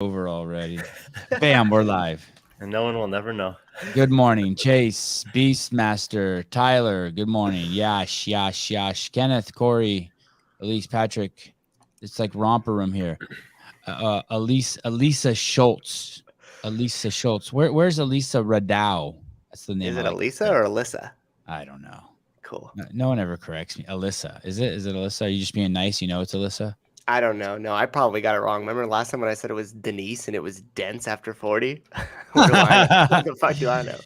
Over already. Bam, we're live. And no one will never know. Good morning, Chase, Beastmaster, Tyler. Good morning, Yash, Kenneth, Corey, Elise, Patrick. It's like romper room here. Elisa Schultz. Where's Elisa Radau? That's the name. Is it Elisa or Alyssa? I don't know. Cool. No one ever corrects me. Alyssa. Is it Alyssa? Are you just being nice? You know it's Alyssa? I don't know. No, I probably got it wrong. Remember last time when I said it was Denise and it was Dense after 40? What the fuck do I know?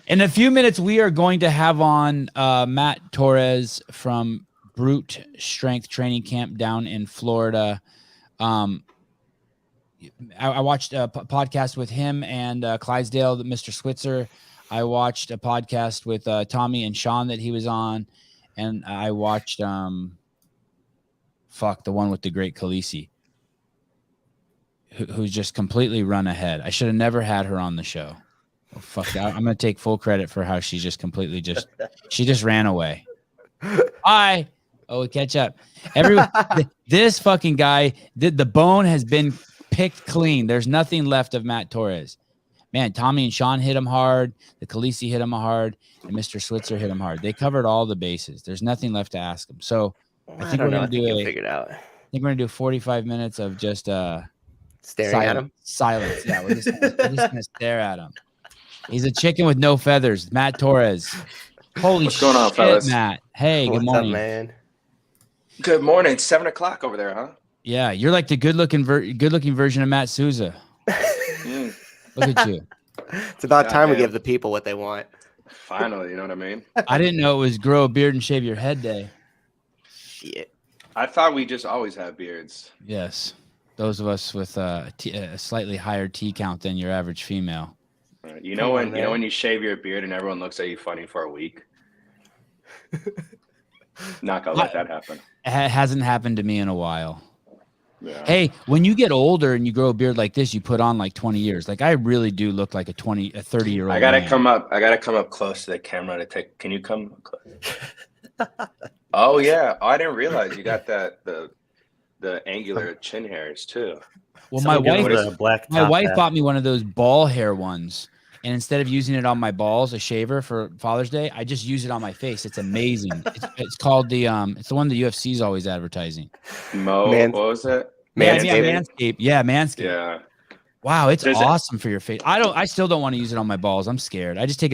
In a few minutes, we are going to have on Matt Torres from Brute Strength Training Camp down in Florida. I watched a podcast with him and Clydesdale, Mr. Switzer. I watched a podcast with Tommy and Sean that he was on. And I watched... the one with the great Khaleesi, who's just completely run ahead. I should have never had her on the show. Oh, fuck that. I'm going to take full credit for how she just completely she just ran away. Bye. Oh, catch up. This fucking guy, the bone has been picked clean. There's nothing left of Matt Torres. Man, Tommy and Sean hit him hard. The Khaleesi hit him hard. And Mr. Switzer hit him hard. They covered all the bases. There's nothing left to ask him. So, I think we're going to figure it out. I think we're going to do 45 minutes of just staring at him. Silence. Yeah, we're just going to stare at him. He's a chicken with no feathers. Matt Torres. Holy What's going on, fellas? Matt. Hey, good morning. What's up, man? Good morning. 7 o'clock over there, huh? Yeah, you're like the good-looking version of Matt Souza. Look at you. It's about time we give the people what they want. Finally, you know what I mean? I didn't know it was grow a beard and shave your head day. Shit. I thought we just always had beards. Yes. Those of us with a slightly higher T count than your average female. Right. You know when you shave your beard and everyone looks at you funny for a week? Not gonna let that happen. It hasn't happened to me in a while. Yeah. Hey, when you get older and you grow a beard like this, you put on like 20 years. Like I really do look like a 30-year-old. I gotta come up close to the camera to take. Can you come close? Oh yeah. Oh, I didn't realize you got the angular chin hairs too. Well, my wife bought me one of those ball hair ones. And instead of using it on my balls, a shaver for Father's Day, I just use it on my face. It's amazing. It's called it's the one the UFC's always advertising. What was it? Manscaped. Yeah, Manscaped. Yeah. Wow, it's awesome for your face. I still don't want to use it on my balls. I'm scared. I just take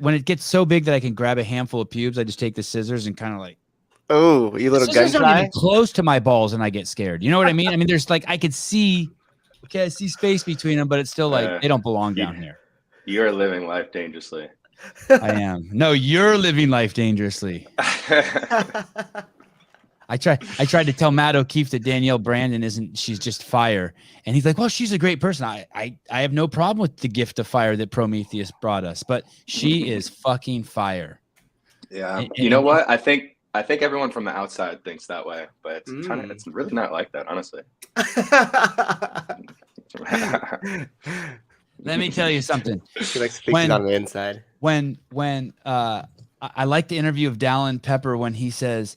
when it gets so big that I can grab a handful of pubes, I just take the scissors and kind of like. Oh, you little gun shy. Not even close to my balls, and I get scared. You know what I mean? I mean, there's like I see space between them, but it's still like they don't belong down here. You're living life dangerously. I am. No, you're living life dangerously. I tried to tell Matt O'Keefe that Danielle Brandon she's just fire. And he's like, well, she's a great person. I have no problem with the gift of fire that Prometheus brought us, but she is fucking fire. Yeah. You know what? I think everyone from the outside thinks that way, but it's really not like that, honestly. Let me tell you something. She like speaks it on the inside. When I like the interview of Dallin Pepper when he says,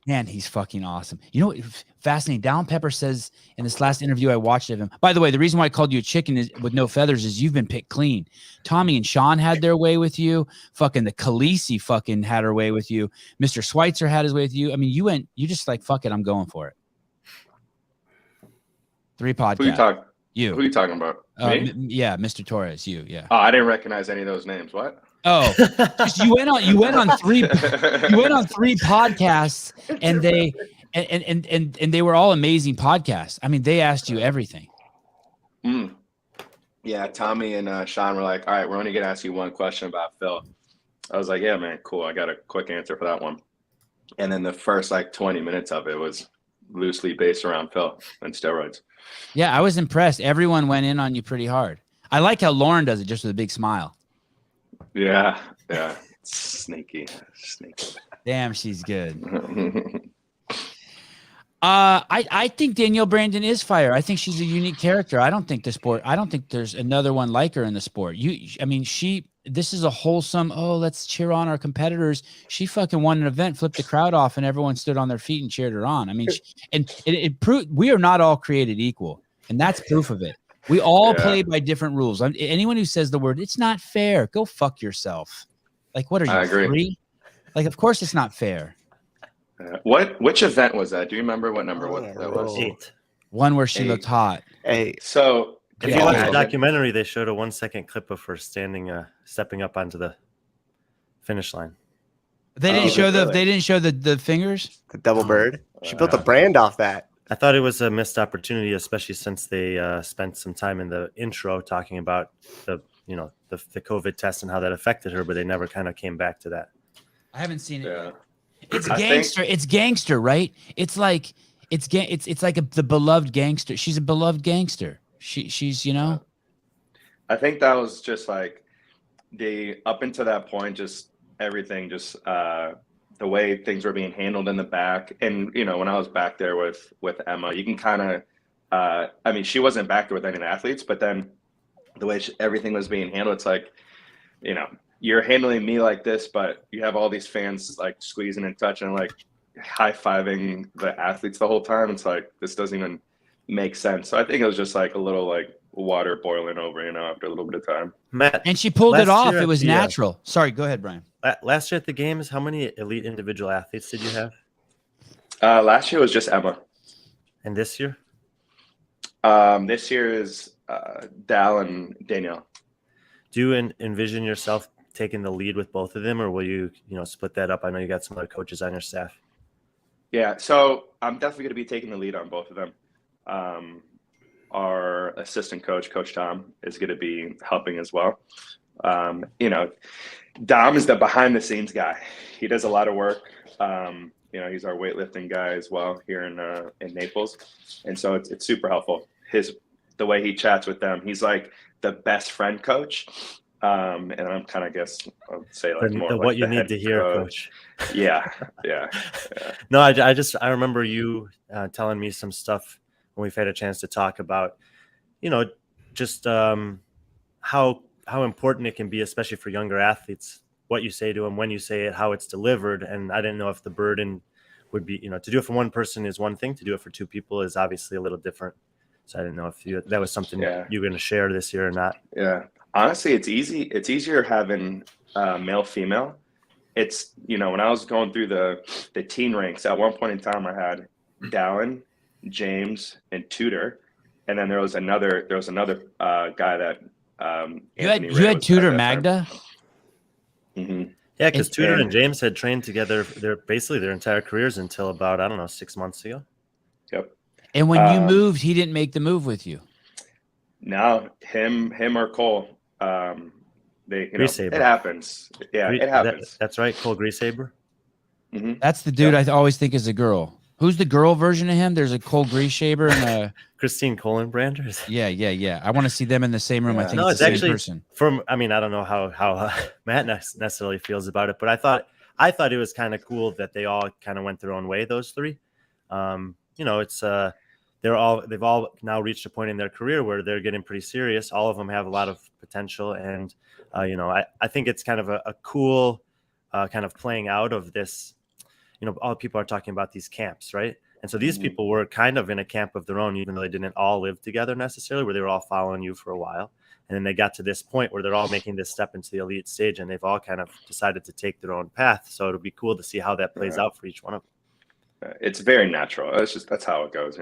man, he's fucking awesome. You know what? Fascinating. Dallin Pepper says in this last interview I watched of him, by the way, the reason why I called you a chicken with no feathers is you've been picked clean. Tommy and Sean had their way with you. Fucking the Khaleesi fucking had her way with you. Mr. Schweitzer had his way with you. I mean, you just like, fuck it, I'm going for it. 3 podcasts. Who are you talking about? Me? Yeah, Mr. Torres, you, yeah. Oh, I didn't recognize any of those names. What? Oh, you went on 3 podcasts and they were all amazing podcasts. I mean, they asked you everything. Yeah, Tommy and Sean were like, all right, we're only going to ask you one question about Phil. I was like, yeah, man, cool. I got a quick answer for that one. And then the first 20 minutes of it was loosely based around Phil and steroids. Yeah, I was impressed. Everyone went in on you pretty hard. I like how Lauren does it just with a big smile. Yeah. Sneaky. Damn, she's good. I think Danielle Brandon is fire. I think she's a unique character. I don't think there's another one like her in the sport. This is a wholesome, let's cheer on our competitors. She fucking won an event, flipped the crowd off, and everyone stood on their feet and cheered her on. I mean, and it proved we are not all created equal. And that's proof of it. We all play by different rules. Anyone who says the word, it's not fair, go fuck yourself. Like, what are you, I agree. 3? Like, of course it's not fair. Which event was that? Do you remember what number that was? 8. One where she 8. looked hot. Hey, So If you watch the documentary, they showed a 1-second clip of her stepping up onto the finish line. They didn't show the fingers. the double bird. She built a brand off that. I thought it was a missed opportunity, especially since they spent some time in the intro talking about the COVID test and how that affected her, but they never kind of came back to that. I haven't seen it. Yeah. It's gangster. It's gangster, right? It's like the beloved gangster. She's a beloved gangster. She's I think that was just like up until that point, just everything, just the way things were being handled in the back. And when I was back there with Emma, you can kind of I mean, she wasn't back there with any of the athletes, but then the way everything was being handled, it's like, you're handling me like this, but you have all these fans like squeezing and touching, like high-fiving the athletes the whole time. It's like, this doesn't even make sense. So I think it was just like a little like water boiling over, after a little bit of time. Matt, and she pulled it off. It was natural. Sorry, go ahead, Brian. Last year at the games, how many elite individual athletes did you have? Last year was just Emma. And this year? This year is Dal and Danielle. Do you envision yourself taking the lead with both of them, or will you, split that up? I know you got some other coaches on your staff. Yeah, so I'm definitely going to be taking the lead on both of them. Our assistant coach, Coach Tom, is going to be helping as well. Dom is the behind-the-scenes guy. He does a lot of work. He's our weightlifting guy as well here in Naples, and so it's super helpful. The way he chats with them, he's like the best friend coach. And I'm kind of I'll say like more what like you need to hear, coach. Yeah. No, I remember you telling me some stuff when we've had a chance to talk about, just how important it can be, especially for younger athletes, what you say to them, when you say it, how it's delivered. And I didn't know if the burden would be, to do it for one person is one thing, to do it for 2 people is obviously a little different. So I didn't know if that was something you were going to share this year or not. Yeah. Honestly, it's easy. It's easier having male, female. It's, when I was going through the teen ranks, at one point in time, I had Dallin, James, and Tudor. And then there was another guy that you had Tudor Magda. Mm-hmm. Yeah, because Tudor and James had trained together their entire careers until about 6 months ago. Yep. And when you moved, he didn't make the move with you. No, him or Cole. It happens. Yeah, it happens. That's right, Cole Greasaber. Mm-hmm. That's the dude I always think is a girl. Who's the girl version of him? There's a Cole Greasaber and a Christine Kohlenbrander. Yeah. I want to see them in the same room. I think it's the same actually person. I don't know how Matt necessarily feels about it, but I thought it was kind of cool that they all kind of went their own way. Those 3, it's they've all now reached a point in their career where they're getting pretty serious. All of them have a lot of potential, and I think it's kind of a cool kind of playing out of this. All people are talking about these camps, right? And so these people were kind of in a camp of their own, even though they didn't all live together necessarily, where they were all following you for a while. And then they got to this point where they're all making this step into the elite stage, and they've all kind of decided to take their own path. So it'll be cool to see how that plays out for each one of them. It's very natural. That's how it goes,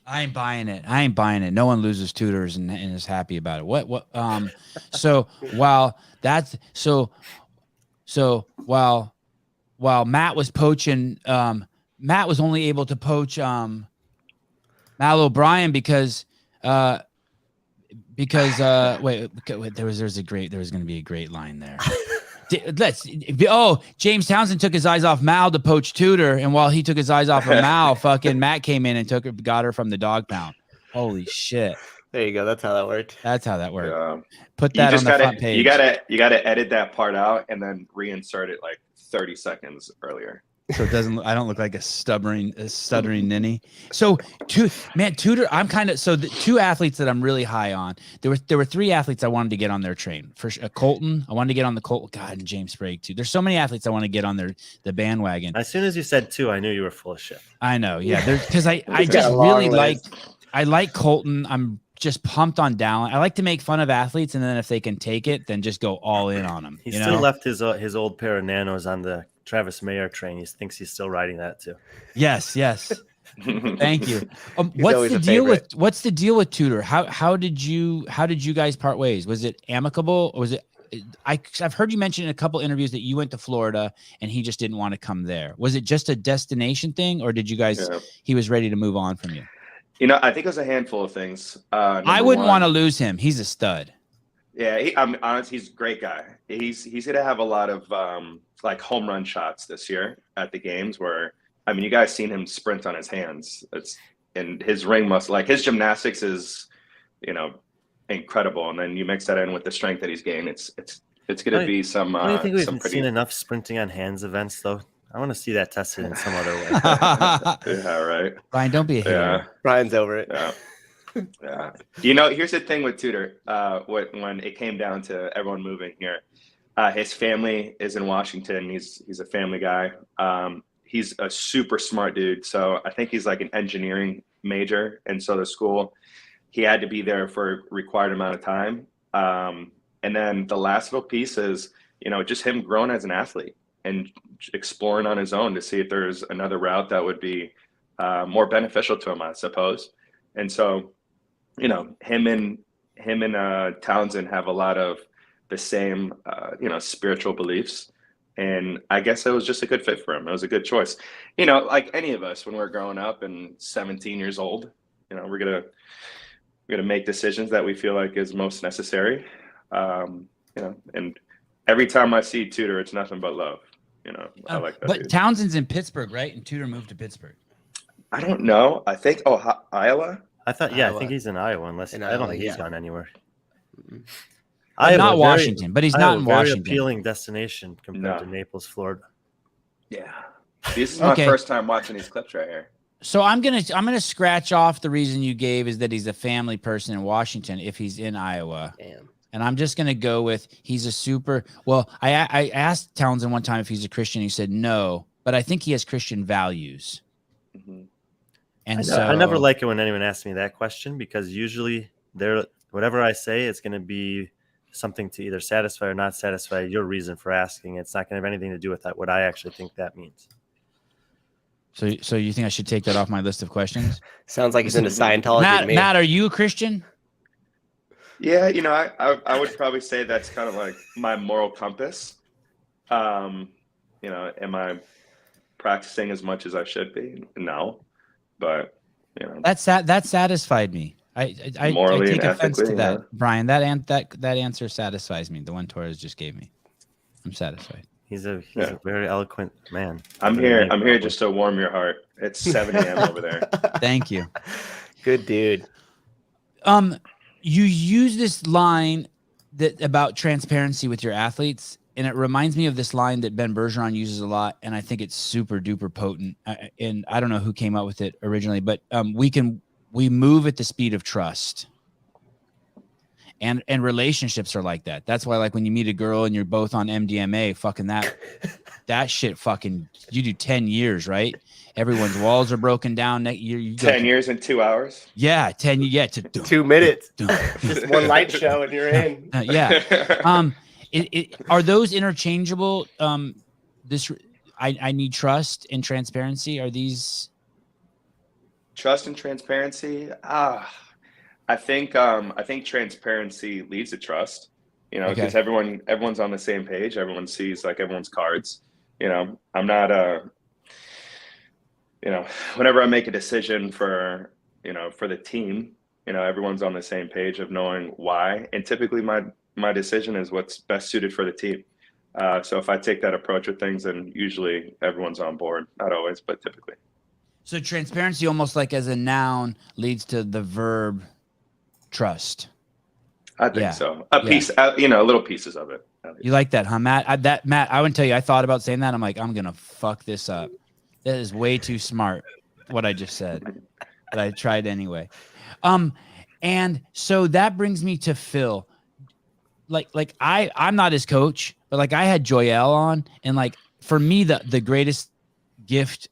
I ain't buying it. No one loses tutors and is happy about it. What? So while Matt was poaching, Matt was only able to poach Mal O'Brien because wait, there was going to be a great line there. James Townsend took his eyes off Mal to poach Tudor, and while he took his eyes off of Mal, fucking Matt came in and got her from the dog pound. Holy shit! There you go. That's how that worked. Yeah. Put that on the front page. You gotta edit that part out and then reinsert it like 30 seconds earlier. So it doesn't. I don't look like a stuttering ninny. So Tudor. I'm kind of the 2 athletes that I'm really high on. There were 3 athletes I wanted to get on their train. First, Colton. I wanted to get on the Colton. God, and James Sprague too. There's so many athletes I want to get on the bandwagon. As soon as you said 2, I knew you were full of shit. I know. Yeah, because I just really like. I like Colton. I'm just pumped on Dallin. I like to make fun of athletes, and then if they can take it, then just go all in on them. He still left his old pair of Nanos on the Travis Mayer train. He thinks he's still riding that too. Yes. Thank you. What's the deal with Tudor? How did you guys part ways? Was it amicable, or was it? I've heard you mention in a couple interviews that you went to Florida and he just didn't want to come there. Was it just a destination thing, or did you guys? Yeah. He was ready to move on from you. I think it was a handful of things. I wouldn't want to lose him. He's a stud. Yeah, I'm honest. He's a great guy. He's gonna have a lot of like home run shots this year at the games. Where you guys seen him sprint on his hands. And his ring muscle, like his gymnastics is, incredible. And then you mix that in with the strength that he's gained. It's gonna be some. Do you think we've seen enough sprinting on hands events though? I want to see that tested in some other way. Yeah, right. Brian, don't be a hater. Yeah. Brian's over it. Yeah. Here's the thing with Tudor. When it came down to everyone moving here, his family is in Washington. He's a family guy. He's a super smart dude. So I think he's like an engineering major. And so the school, he had to be there for a required amount of time. And then the last little piece is, just him growing as an athlete and exploring on his own to see if there's another route that would be more beneficial to him, I suppose. And so, him and Townsend have a lot of the same, spiritual beliefs. And I guess it was just a good fit for him. It was a good choice. Like any of us, when we're growing up and 17 years old, we're gonna make decisions that we feel like is most necessary. And every time I see Tudor, it's nothing but love. I like that. But dude. Townsend's in Pittsburgh, right? And Tudor moved to Pittsburgh. I don't know. I think Iowa. I think he's in Iowa. I don't think he's gone anywhere. Not Washington, but he's not in Washington. Very appealing destination compared to Naples, Florida. Yeah, this is my first time watching these clips right here. So I'm gonna scratch off the reason you gave is that he's a family person in Washington if he's in Iowa. Damn. And I'm just gonna go with he's a super. Well, I asked Townsend one time if he's a Christian. He said no, but I think he has Christian values. Mm-hmm. And I never like it when anyone asks me that question because usually whatever I say, it's going to be something to either satisfy or not satisfy your reason for asking. It's not going to have anything to do with that. What I actually think that means. So you think I should take that off my list of questions? Sounds like he's into Scientology. Matt, are you a Christian? Yeah, I would probably say that's kind of like my moral compass. Am I practicing as much as I should be? No. But that satisfied me. I take offense to that, Brian. That answer satisfies me. The one Torres just gave me. I'm satisfied. He's a very eloquent man. I'm here just to warm your heart. It's 7 a.m. over there. Thank you. Good dude. You use this line about transparency with your athletes. And it reminds me of this line that Ben Bergeron uses a lot, and I think it's super duper potent. And I don't know who came up with it originally, but we move at the speed of trust. And relationships are like that. That's why, like, when you meet a girl and you're both on MDMA, fucking that shit, fucking, you do 10 years, right? Everyone's walls are broken down. You 10 years in 2 hours. Yeah, 10. Yeah, 2 minutes. Just one light show and you're in. Yeah. Are those interchangeable? I need trust and transparency. Are these trust and transparency? I think transparency leads to trust. Because everyone's on the same page. Everyone sees like everyone's cards. I'm not whenever I make a decision for the team, everyone's on the same page of knowing why. And typically my decision is what's best suited for the team. So if I take that approach with things, then usually everyone's on board. Not always, but typically. So transparency, almost like as a noun, leads to the verb trust. I think so. Piece, little pieces of it. You like that, huh, Matt? Matt, I would tell you, I thought about saying that. I'm like, I'm gonna fuck this up. That is way too smart. What I just said, but I tried anyway. And so that brings me to Phil. Like I'm not his coach, but like I had Joyelle on, and like for me the greatest gift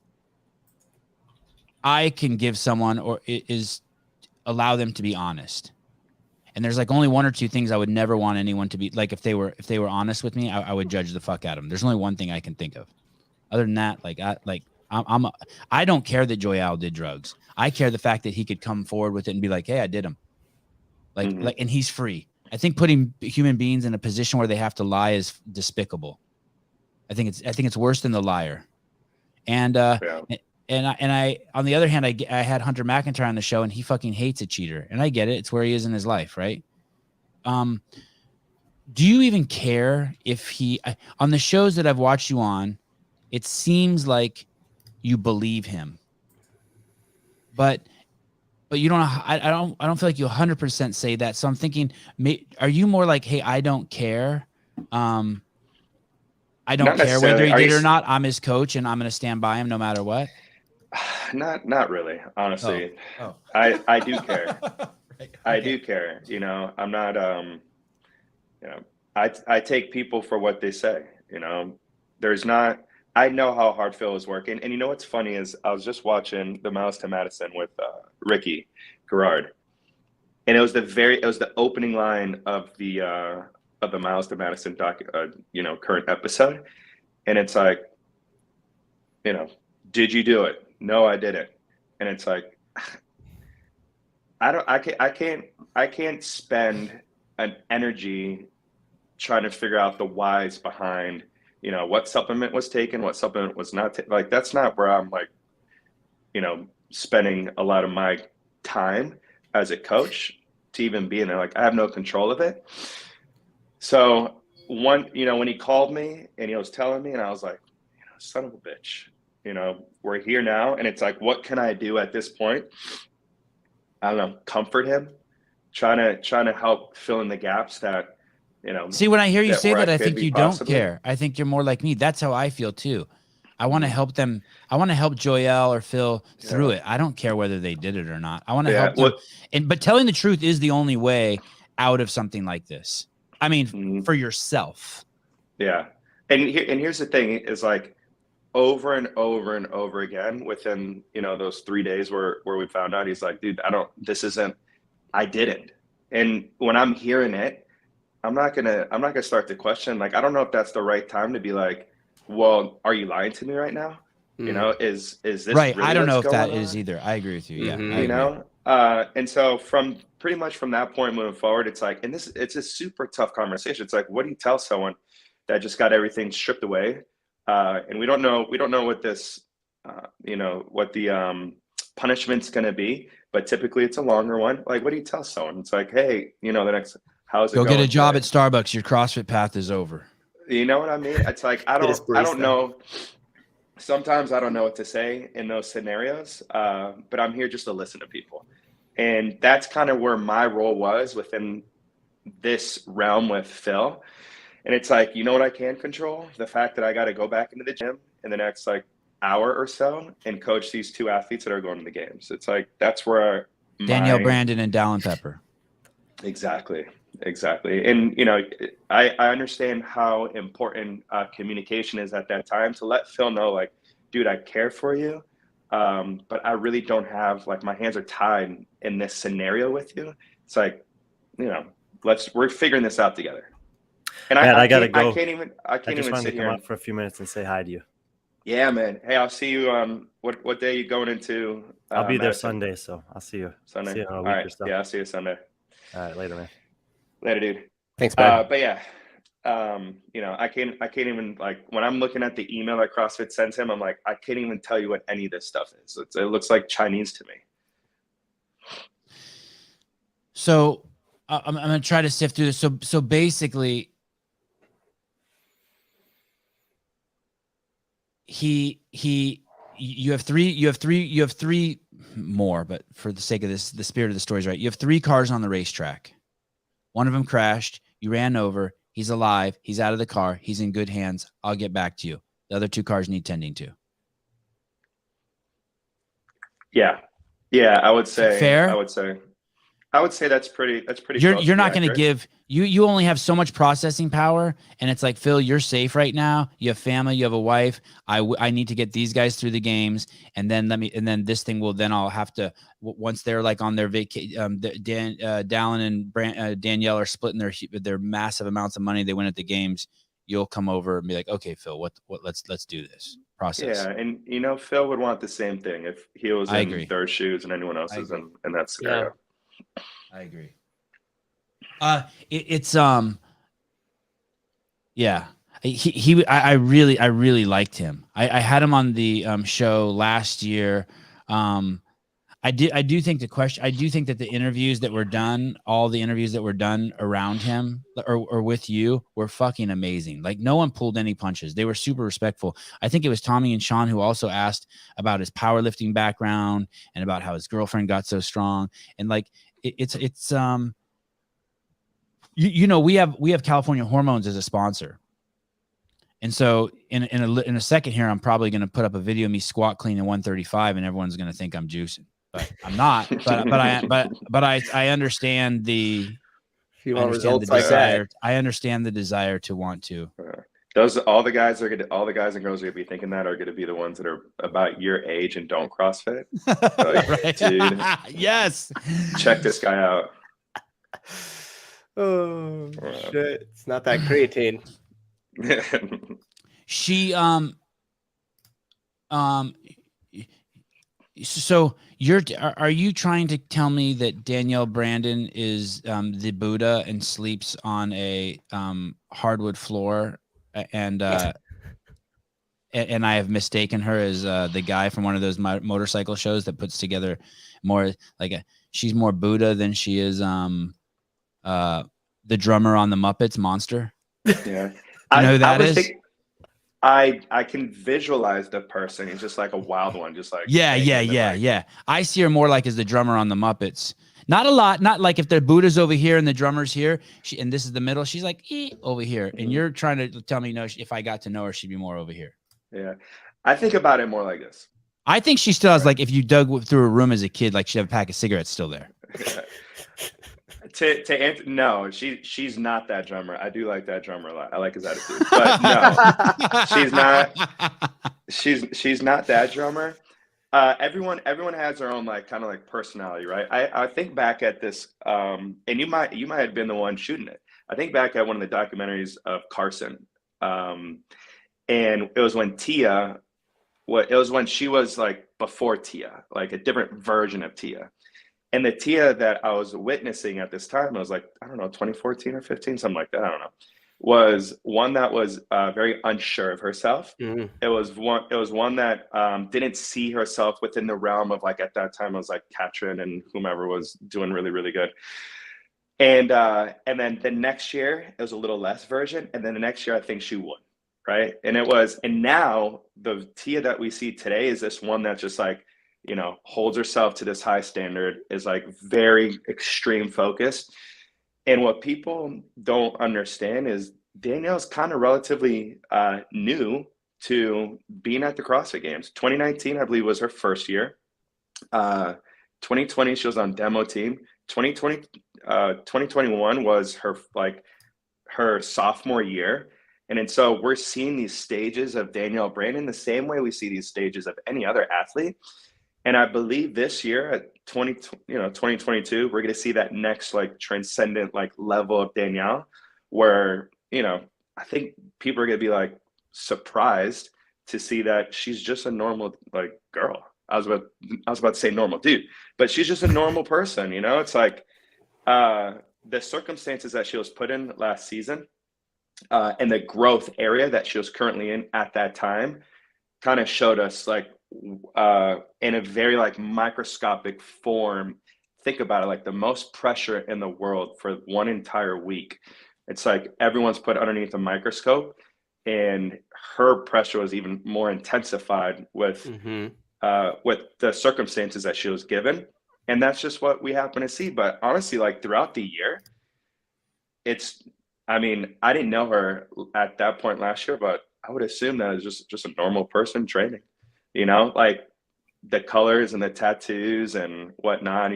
I can give someone is allow them to be honest. And there's like only one or two things I would never want anyone to be like. If they were honest with me, I would judge the fuck out of them. There's only one thing I can think of. Other than that, I don't care that Joyal did drugs. I care the fact that he could come forward with it and be like, hey, I did them. And he's free. I think putting human beings in a position where they have to lie is despicable. I think it's worse than the liar. And I on the other hand, I had Hunter McIntyre on the show, and he fucking hates a cheater, and I get it. It's where he is in his life, right? Do you even care if he on the shows that I've watched you on? It seems like you believe him, but you don't. I don't feel like you 100% say that. So I'm thinking, are you more like, hey, I don't care. I don't care whether he did or not. I'm his coach, and I'm going to stand by him no matter what. Not really, honestly. Oh. I do care. Right. I do care. You know, I'm not. I take people for what they say. You know, there's not. I know how hard Phil is working, and you know what's funny is I was just watching the Miles to Madison with Ricky Garrard, and it was the opening line of the Miles to Madison current episode, and it's like, you know, did you do it? No, I didn't. And it's like, I can't spend an energy trying to figure out the whys behind, you know, what supplement was taken, what supplement was not like, that's not where I'm like, you know, spending a lot of my time as a coach to even be in there. Like, I have no control of it. So when he called me and he was telling me, and I was like, you know, son of a bitch, you know, we're here now. And it's like, what can I do at this point? I don't know, comfort him, trying to help fill in the gaps that, you know. See, when I hear you say that, I think you possibly don't care. I think you're more like me. That's how I feel too. I want to help them. I want to help Joyel or Phil through it. I don't care whether they did it or not. I want to help them. But telling the truth is the only way out of something like this. I mean, for yourself. Yeah. And here's the thing is, like, over and over and over again within, you know, those 3 days where we found out, he's like, dude, I didn't. And when I'm hearing it, I'm not gonna start to question, like, I don't know if that's the right time to be like, well, are you lying to me right now? You know, is this right? Really I don't know if that on? is either. I agree with you. Yeah. You know? And so from that point moving forward, it's like, and it's a super tough conversation. It's like, what do you tell someone that just got everything stripped away? And we don't know what this, you know, what the punishment's going to be, but typically it's a longer one. Like, what do you tell someone? It's like, hey, you know, how's it going? Go get a job today? at Starbucks. Your CrossFit path is over. You know what I mean? It's like, I don't know. Sometimes I don't know what to say in those scenarios, but I'm here just to listen to people. And that's kind of where my role was within this realm with Phil. And it's like, you know what I can control? The fact that I got to go back into the gym in the next like hour or so and coach these two athletes that are going to the games. It's like, that's where Danielle Brandon and Dallin Pepper. Exactly. And, you know, I understand how important communication is at that time, to let Phil know, like, dude, I care for you. But I really don't have, like, my hands are tied in this scenario with you. It's like, you know, we're figuring this out together. And I gotta go. I can't even sit here come up for a few minutes and say hi to you. Yeah, man. Hey, I'll see you. What day are you going into? I'll be there Madison? Sunday, so I'll see you. Sunday. See you in a All week right. or so. Yeah, I'll see you Sunday. All right, later, man. Later, dude. Thanks, man. But yeah, you know, I can't even, like, when I'm looking at the email that CrossFit sends him, I'm like, I can't even tell you what any of this stuff is. It looks like Chinese to me. So I'm going to try to sift through this. So basically, you have three more, but for the sake of this, the spirit of the story is right. You have 3 cars on the racetrack. One of them crashed. You ran over. He's alive. He's out of the car. He's in good hands. I'll get back to you. The other 2 cars need tending to. Yeah, I would say fair. I would say I would say that's pretty. You're not going to accurate. give you only have so much processing power, and it's like, Phil, you're safe right now. You have family, you have a wife. I need to get these guys through the games, and then this thing will, then I'll have to, once they're like on their vacation, Dallin and Danielle are splitting their massive amounts of money they win at the games. You'll come over and be like, okay, Phil, what let's do this process. Yeah, and Phil would want the same thing if he was I in agree. their shoes and anyone else is in that scenario. I agree. I really liked him. I had him on the show last year. I do think that the interviews that were done, all the interviews that were done around him or with you, were fucking amazing. Like, no one pulled any punches. They were super respectful. I think it was Tommy and Sean who also asked about his powerlifting background and about how his girlfriend got so strong. And like, we have California Hormones as a sponsor. And so in a second here, I'm probably going to put up a video of me squat cleaning 135, and everyone's going to think I'm juicing, but I'm not. But I understand the. If you want results like that, I understand the desire to want to. All the guys and girls are going to be thinking that are going to be the ones that are about your age and don't CrossFit. Like, dude, yes. Check this guy out. Oh shit! It's not that creatine. She so are you trying to tell me that Danielle Brandon is the Buddha and sleeps on a hardwood floor, and I have mistaken her as the guy from one of those motorcycle shows that puts together more like she's more Buddha than she is the drummer on the Muppets, Monster? Yeah. You know who that is? I can visualize the person. He's just like a wild one, just like yeah. I see her more like as the drummer on the Muppets. Not a lot, not like if the Buddha's over here and the drummer's here, and this is the middle. She's like over here, and you're trying to tell me, no, if I got to know her, she'd be more over here. Yeah, I think about it more like this. I think she still has, like, if you dug through a room as a kid, like she'd have a pack of cigarettes still there. To answer, no, she's not that drummer. I do like that drummer a lot. I like his attitude, but no, she's not. She's not that drummer. Everyone has their own like kind of like personality, right? I think back at this, and you might have been the one shooting it. I think back at one of the documentaries of Carson, and it was when Tia. It was when she was like before Tia, like a different version of Tia. And the Tia that I was witnessing at this time, I was like, I don't know, 2014 or 15, something like that. I don't know. Was one that was very unsure of herself. Mm-hmm. It was one that didn't see herself within the realm of, like, at that time, it was like Katrin and whomever was doing really, really good. And then the next year, it was a little less version. And then the next year, I think she won. Right. And now the Tia that we see today is this one that's just like, holds herself to this high standard, is like very extreme focused. And what people don't understand is Danielle's kind of relatively new to being at the CrossFit Games. 2019, I believe, was her first year. 2020, she was on demo team. 2021 was her sophomore year. And so we're seeing these stages of Danielle Brandon the same way we see these stages of any other athlete. And I believe this year at 2022, we're going to see that next like transcendent like level of Danielle, where, I think people are going to be like surprised to see that she's just a normal like girl. I was about to say normal dude, but she's just a normal person. It's like the circumstances that she was put in last season and the growth area that she was currently in at that time kind of showed us like in a very like microscopic form. Think about it, like the most pressure in the world for one entire week. It's like everyone's put underneath a microscope, and her pressure was even more intensified with the circumstances that she was given. And that's just what we happen to see. But honestly, like throughout the year, I didn't know her at that point last year, but I would assume that it's just a normal person training, like the colors and the tattoos and whatnot,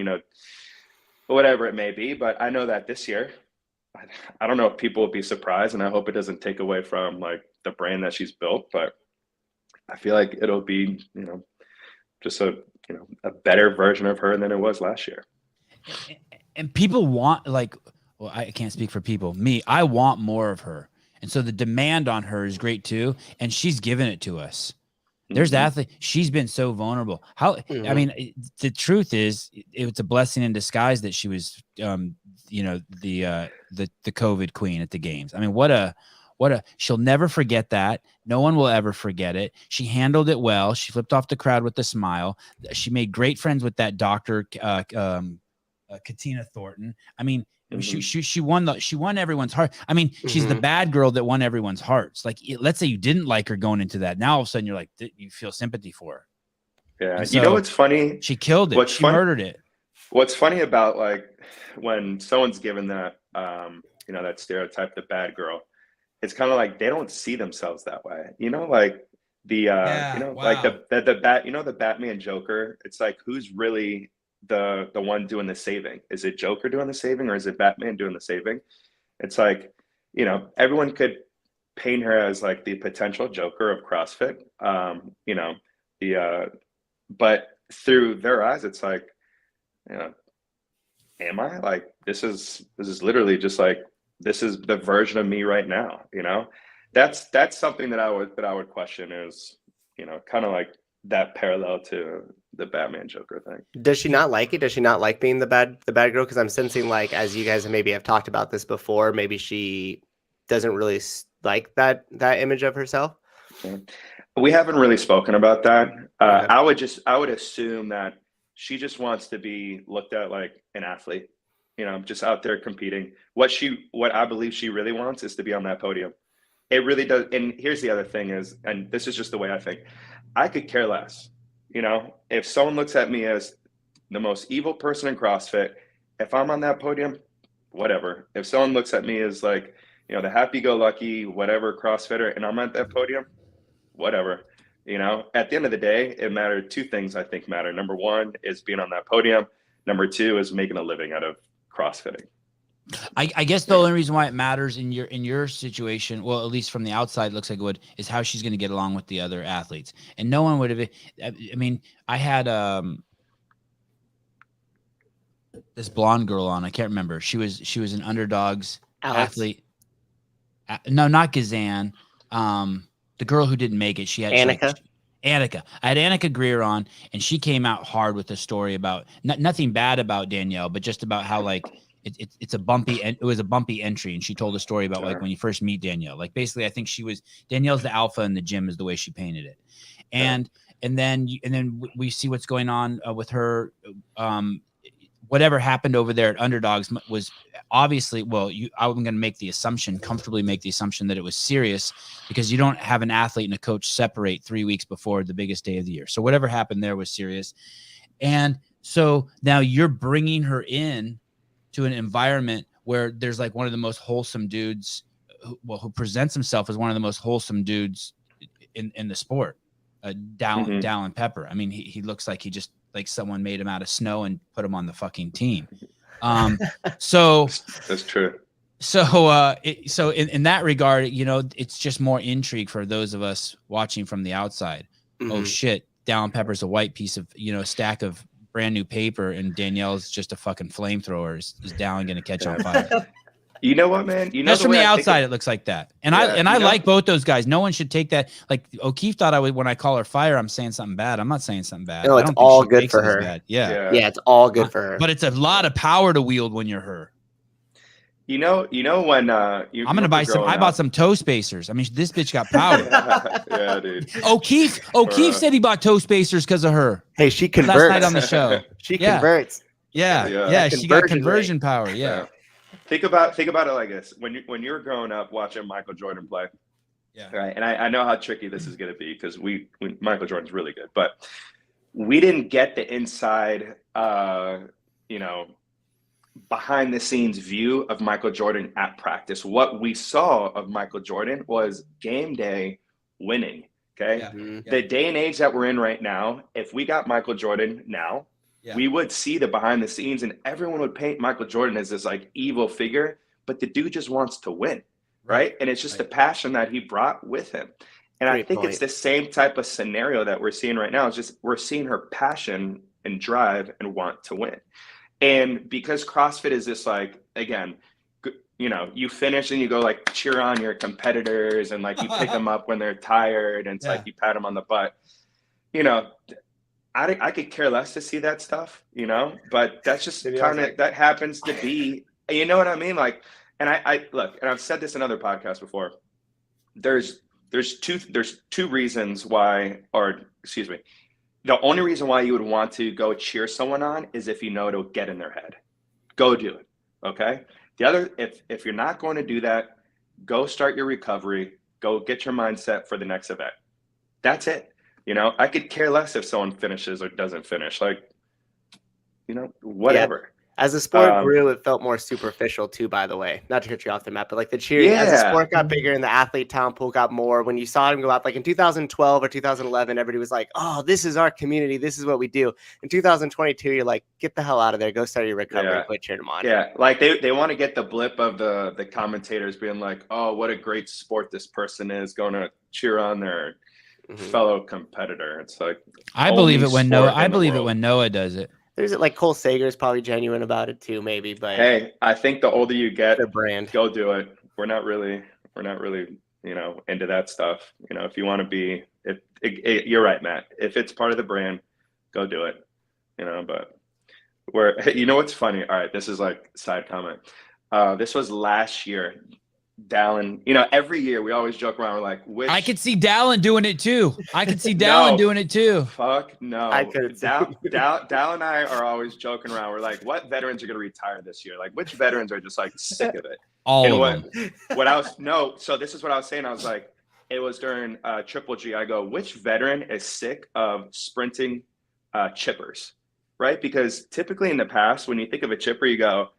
whatever it may be. But I know that this year, I don't know if people will be surprised, and I hope it doesn't take away from like the brand that she's built. But I feel like it'll be, just a better version of her than it was last year. And people want well, I can't speak for people. Me, I want more of her. And so the demand on her is great too. And she's given it to us. There's athlete. She's been so vulnerable. I mean, the truth is it's a blessing in disguise that she was, the COVID queen at the games. I mean, she'll never forget that. No one will ever forget it. She handled it well. She flipped off the crowd with a smile. She made great friends with that doctor, Katina Thornton. I mean, she won everyone's heart. I mean, she's the bad girl that won everyone's hearts. Like, let's say you didn't like her going into that. Now all of a sudden you're like, you feel sympathy for her. Yeah. And You know what's funny? She killed it. She murdered it. What's funny about like when someone's given that, that stereotype, the bad girl, it's kind of like they don't see themselves that way. Like the like the Batman Joker. It's like, who's really the one doing the saving? Is it Joker doing the saving, or is it Batman doing the saving? It's like, everyone could paint her as like the potential Joker of CrossFit. But through their eyes, it's like, am I like, this is literally just like, this is the version of me right now. That's something that I would question is, kind of like that parallel to the Batman Joker thing. Does she not like it? Does she not like being the bad girl? Because I'm sensing, like, as you guys maybe have talked about this before, maybe she doesn't really like that image of herself. We haven't really spoken about that. I would assume that she just wants to be looked at like an athlete, just out there competing. What I believe she really wants is to be on that podium. It really does. And here's the other thing is, and this is just the way I think, I could care less. If someone looks at me as the most evil person in CrossFit, if I'm on that podium, whatever. If someone looks at me as like, the happy-go-lucky, whatever CrossFitter, and I'm at that podium, whatever. At the end of the day, it mattered. Two things I think matter. Number one is being on that podium. Number two is making a living out of CrossFitting. I guess the only reason why it matters in your situation, well, at least from the outside, looks like it would, is how she's going to get along with the other athletes. And no one would have. I mean, I had this blonde girl on. I can't remember. She was an Underdogs athlete. No, not Gazan. The girl who didn't make it. She had Annika. Annika. I had Annika Greer on, and she came out hard with a story about nothing bad about Danielle, but just about how like. It was a bumpy entry, and she told a story about like when you first meet Danielle. Like basically, I think Danielle's the alpha in the gym is the way she painted it, and then we see what's going on with her. Whatever happened over there at Underdogs was obviously I'm going to comfortably make the assumption that it was serious, because you don't have an athlete and a coach separate 3 weeks before the biggest day of the year. So whatever happened there was serious, and so now you're bringing her in to an environment where there's like one of the most wholesome dudes who presents himself as one of the most wholesome dudes in the sport, Dallin Pepper. I mean, he looks like he just like someone made him out of snow and put him on the fucking team. So that's true. So in that regard, it's just more intrigue for those of us watching from the outside. Oh shit, Dallin Pepper's a white piece of, stack of brand new paper, and Danielle's just a fucking flamethrower. Is Dallin going to catch on fire? You know what, man? That's from the outside. It looks like that, and I like both those guys. No one should take that. Like O'Keefe thought I would when I call her fire. I'm saying something bad. I'm not saying something bad. No, it's all good for her. Yeah, it's all good for her. But it's a lot of power to wield when you're her. When I'm gonna buy some. I bought some toe spacers. I mean, this bitch got power. Yeah, dude. O'Keefe said he bought toe spacers because of her. Hey, she converts. Last night on the show. She converts. Yeah. She got conversion power. Yeah. Think about it like this: when you were growing up watching Michael Jordan play, right? And I know how tricky this is going to be because Michael Jordan's really good, but we didn't get the inside, behind the scenes view of Michael Jordan at practice. What we saw of Michael Jordan was game day winning. Okay. Yeah. The day and age that we're in right now, if we got Michael Jordan now, we would see the behind the scenes, and everyone would paint Michael Jordan as this like evil figure, but the dude just wants to win, right? And it's just the passion that he brought with him. And I think it's the same type of scenario that we're seeing right now. It's just we're seeing her passion and drive and want to win. And because CrossFit is this like, again, you know, you finish and you go like cheer on your competitors and like you pick them up when they're tired and it's like you pat them on the butt. You know, I could care less to see that stuff, you know, but that's just kind of, that happens to be, you know what I mean? Like, and I look, and I've said this in other podcasts before, there's two reasons why, or excuse me, the only reason why you would want to go cheer someone on is if you know it'll get in their head. Go do it. Okay. The other, if you're not going to do that, go start your recovery, go get your mindset for the next event. That's it. You know, I could care less if someone finishes or doesn't finish, like, you know, whatever. Yeah. As the sport grew, it felt more superficial too, by the way. Not to cut you off the map, but like the cheering, as the sport got bigger and the athlete talent pool got more, when you saw him go out, like in 2012 or 2011, everybody was like, oh, this is our community. This is what we do. In 2022, you're like, get the hell out of there. Go start your recovery and quit cheering them on. Yeah, like they want to get the blip of the commentators being like, oh, what a great sport this person is, going to cheer on their fellow competitor. It's like, I believe it when Noah does it. There's like Cole Sager is probably genuine about it too, maybe. But hey, I think the older you get, the brand, go do it. We're not really, you know, into that stuff. You know, if you want to be, you're right, Matt. If it's part of the brand, go do it. You know, but you know what's funny? All right, this is like side comment. This was last year. Dallin, you know, every year we always joke around. We're like, I could see Dallin doing it too. Doing it too. Fuck no. I could. Dal and I are always joking around. We're like, what veterans are going to retire this year? Like, which veterans are just like sick of it? All of them. So this is what I was saying. I was like, it was during Triple G. I go, which veteran is sick of sprinting chippers, right? Because typically in the past, when you think of a chipper, you go,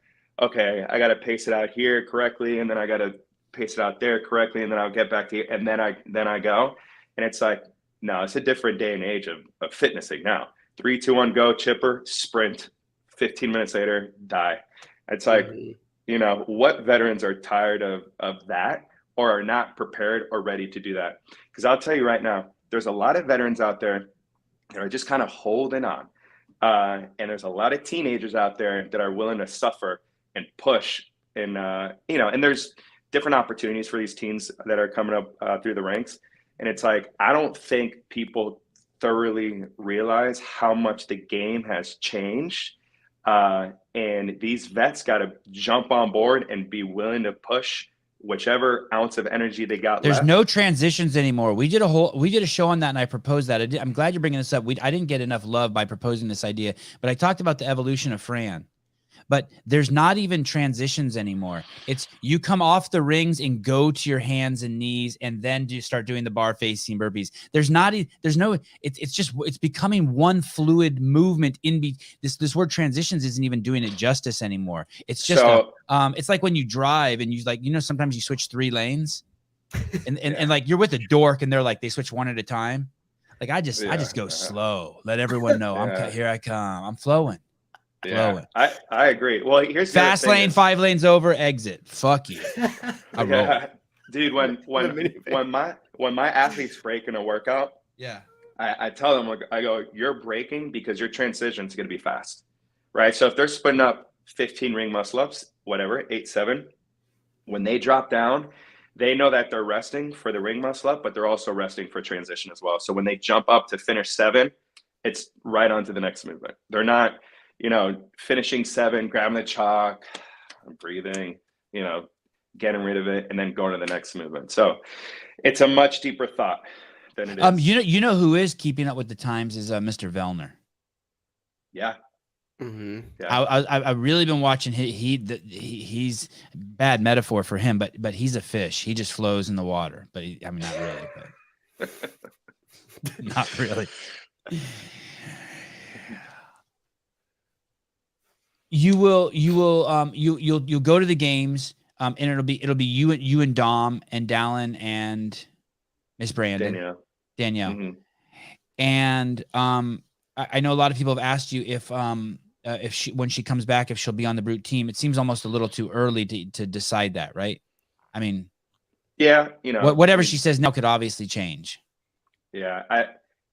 okay, I got to pace it out here correctly, and then I got to pace it out there correctly, and then I'll get back to you, and then I go. And it's like, no, it's a different day and age of fitnessing now. 3, 2, 1, go, chipper, sprint, 15 minutes later, die. It's like, you know, what veterans are tired of that or are not prepared or ready to do that? Because I'll tell you right now, there's a lot of veterans out there that are just kind of holding on. And there's a lot of teenagers out there that are willing to suffer and push. And, you know, and there's different opportunities for these teens that are coming up through the ranks. And it's like, I don't think people thoroughly realize how much the game has changed. And these vets got to jump on board and be willing to push whichever ounce of energy they got. There's no transitions anymore. We did a show on that, and I proposed that. I'm glad you're bringing this up. I didn't get enough love by proposing this idea, but I talked about the evolution of Fran. But there's not even transitions anymore. It's you come off the rings and go to your hands and knees, and then start doing the bar facing burpees. It's becoming one fluid movement this word transitions isn't even doing it justice anymore. It's just it's like when you drive and you like, you know, sometimes you switch 3 lanes and like you're with a dork and they're like, they switch one at a time. Like I just go slow. Let everyone know here I come. I'm flowing. Yeah, I agree. Well, here's fast lane, 5 lanes over, exit. Fuck you. Dude. When my athletes break in a workout, I tell them, I go, you're breaking because your transition is going to be fast, right? So if they're splitting up 15 ring muscle ups, whatever, 8, 7, when they drop down, they know that they're resting for the ring muscle up, but they're also resting for transition as well. So when they jump up to finish 7, it's right on to the next movement. They're not, you know, finishing 7, grabbing the chalk, breathing, you know, getting rid of it, and then going to the next movement. So it's a much deeper thought than it is. You know who is keeping up with the times is Mr. Vellner. Yeah. Mm-hmm. Yeah. I've really been watching. He's bad metaphor for him, but he's a fish. He just flows in the water. But not really. But not really. You'll go to the games, and it'll be you and Dom and Dallin and Miss Brandon, Danielle. And I know a lot of people have asked you if she, when she comes back, if she'll be on the Brute team. It seems almost a little too early to decide that, right? I mean, yeah, whatever she says now could obviously change. Yeah,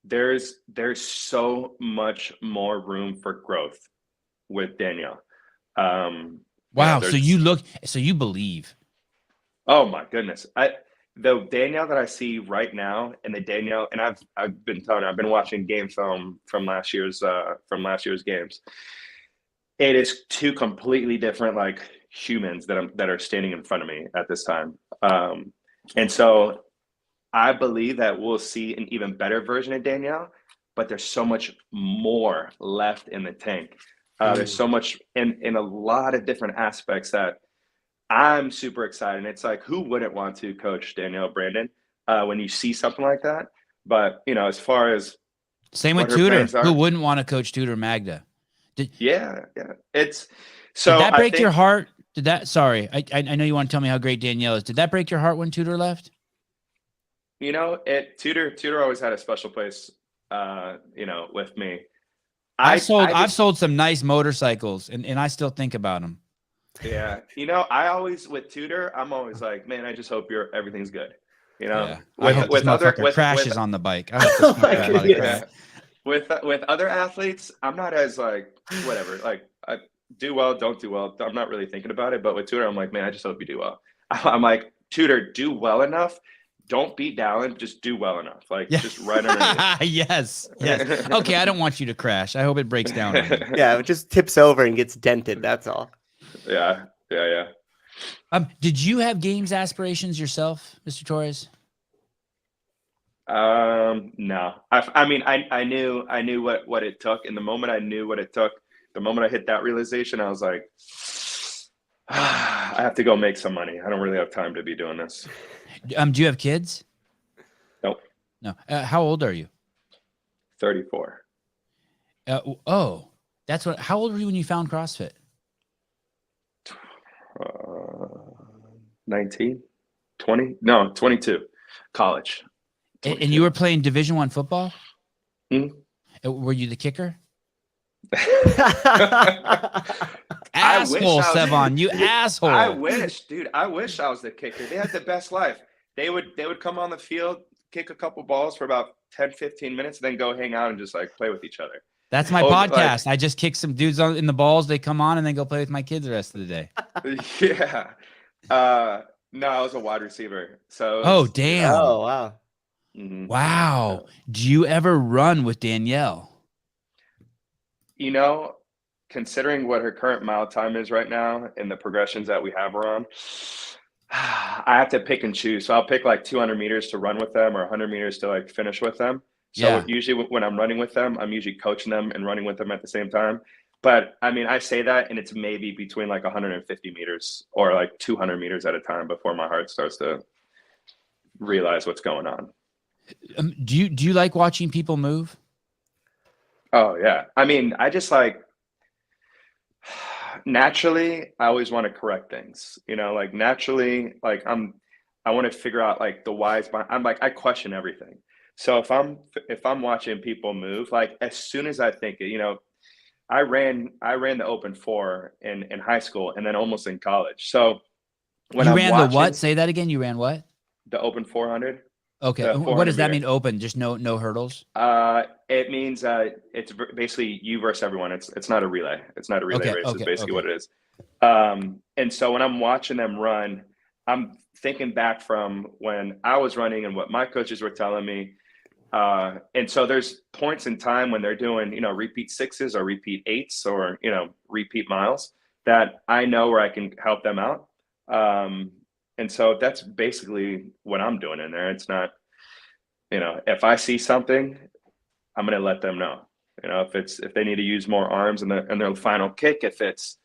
there's so much more room for growth with Danielle. Wow. So you believe. Oh my goodness. The Danielle that I see right now and the Danielle, and I've been telling her, I've been watching game film from last year's games. It is two completely different like humans that are standing in front of me at this time. And so I believe that we'll see an even better version of Danielle, but there's so much more left in the tank. There's so much in a lot of different aspects that I'm super excited. And it's like, who wouldn't want to coach Danielle Brandon when you see something like that? But, as far as same with Tudor, who wouldn't want to coach Tudor Magda? Yeah. It's so. Did that break your heart? Sorry, I know you want to tell me how great Danielle is. Did that break your heart when Tudor left? Tudor always had a special place, with me. I've sold some nice motorcycles and I still think about them. Yeah. I always, with Tudor, I'm always like, man, I just hope everything's good. Yeah. With other crashes on the bike. I hope with other athletes, I'm not as like, whatever, like I do well, don't do well. I'm not really thinking about it. But with Tudor, I'm like, man, I just hope you do well. I'm like, Tudor, do well enough. Don't beat Dallin, just do well enough. Like, just right underneath. Yes. Okay, I don't want you to crash. I hope it breaks down. Yeah, it just tips over and gets dented. That's all. Yeah. Did you have games aspirations yourself, Mr. Torres? No. I mean, I knew what it took, and the moment I knew what it took, the moment I hit that realization, I was like, I have to go make some money. I don't really have time to be doing this. Do you have kids? Nope. No. How old are you? 34. That's what. How old were you when you found CrossFit? 19, 20? No, 22. College. 22. And you were playing Division I football? Mm-hmm. Were you the kicker? Asshole, Sevan, you asshole. I wish I was the kicker. They had the best life. They would come on the field, kick a couple balls for about 10, 15 minutes, then go hang out and just like play with each other. That's my podcast. I just kick some dudes in the balls. They come on and then go play with my kids the rest of the day. Yeah. No, I was a wide receiver. So. Damn. Oh, wow. Mm-hmm. Wow. Do you ever run with Danielle? Considering what her current mile time is right now and the progressions that we have her on, I have to pick and choose. So I'll pick like 200 meters to run with them or 100 meters to like finish with them. So usually when I'm running with them, I'm usually coaching them and running with them at the same time. But I mean, I say that and it's maybe between like 150 meters or like 200 meters at a time before my heart starts to realize what's going on. Do you like watching people move? Oh yeah. I mean, I just like, naturally, I always want to correct things, like naturally, like I want to figure out like the whys behind. I'm like, I question everything. So if I'm watching people move, like as soon as I think it, I ran the open 4 in high school and then almost in college. So when you ran the what? Say that again. You ran what? The open 400. Okay. What does that mean? Open? Just no hurdles? It means it's basically you versus everyone. It's not a relay. It's not a relay race. It's basically what it is. And so when I'm watching them run, I'm thinking back from when I was running and what my coaches were telling me. And so there's points in time when they're doing, repeat 6s or repeat 8s or, repeat miles that I know where I can help them out. And so that's basically what I'm doing in there. It's not, if I see something, I'm going to let them know, if they need to use more arms in their final kick, if it's,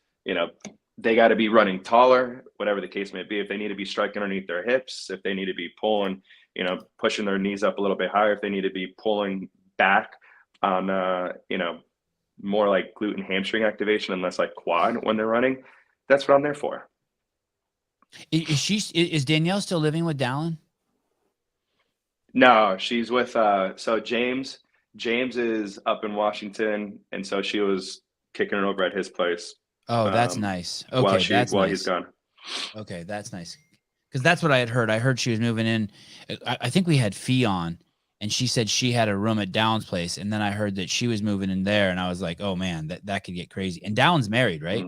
they got to be running taller, whatever the case may be, if they need to be striking underneath their hips, if they need to be pulling, pushing their knees up a little bit higher, if they need to be pulling back on, more like glute and hamstring activation and less like quad when they're running, that's what I'm there for. Is Danielle still living with Dallin? No, she's with so James James is up in Washington, and so she was kicking it over at his place. Oh, that's nice. Okay, while he's gone. Okay, that's nice. Because that's what I had heard. I heard she was moving in. I think we had Fee on, and she said she had a room at Down's place, and then I heard that she was moving in there, and I was like, oh man, that could get crazy. And Down's married, right?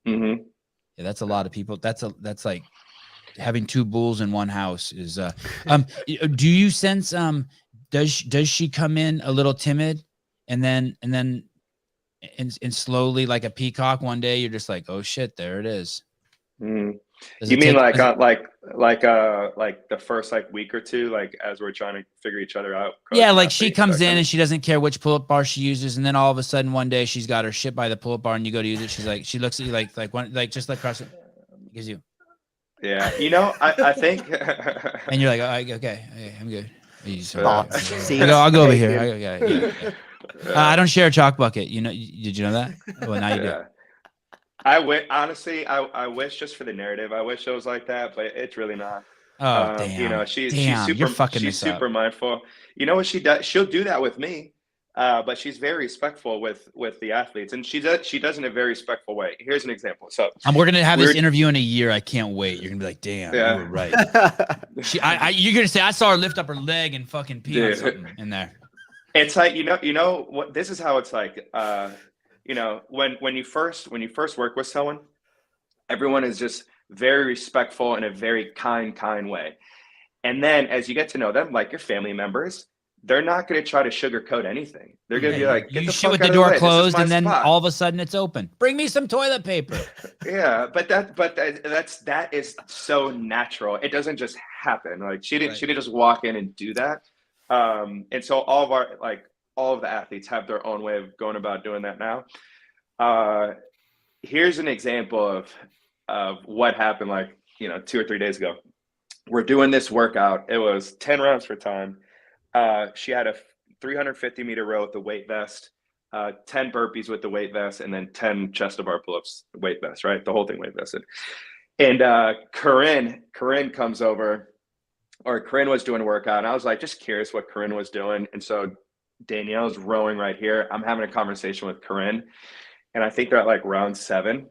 Mm-hmm. Yeah, that's a lot of people. That's like having two bulls in one house is. Do you sense does she come in a little timid, and then slowly like a peacock one day you're just like, oh shit, there it is. Mm-hmm. You mean like the first like week or two, like as we're trying to figure each other out? Yeah, like she comes in and she doesn't care which pull-up bar she uses, and then all of a sudden one day she's got her shit by the pull-up bar, and you go to use it. She's like, she looks at you like one, like just like across it, gives you. Yeah, you know, I think. And you're like, oh, okay, I'm good. See, I'll go over here. I don't share a chalk bucket. You know? Did you know that? Well, now you do. Honestly, I wish just for the narrative. I wish it was like that, but it's really not. Oh, damn. You know, she's super mindful. You know what she does? She'll do that with me, but she's very respectful with the athletes, and she does in a very respectful way. Here's an example. So we're gonna have this interview in a year. I can't wait. You're gonna be like, damn, you were right. You're gonna say I saw her lift up her leg and fucking pee on something in there. It's like you know what this is how it's like. You know, when you first work with someone, everyone is just very respectful in a very kind way. And then as you get to know them, like your family members, they're not going to try to sugarcoat anything. They're going to be like, get you the shit fuck with out the of door way. closed, and then spot. all of a sudden it's open. Bring me some toilet paper. Yeah, but that is so natural. It doesn't just happen. Like she didn't just walk in and do that. And so all of the athletes have their own way of going about doing that now. Here's an example of what happened, like, you know, 2 or 3 days ago. We're doing this workout. It was 10 rounds for time. She had a 350 meter row with the weight vest, 10 burpees with the weight vest, and then 10 chest to bar pull-ups weight vest, right? The whole thing weight vested. And Corinne comes over, or Corinne was doing a workout, and I was like, just curious what Corinne was doing. And so Danielle's rowing right here. I'm having a conversation with Corinne, and I think they're at like round 7.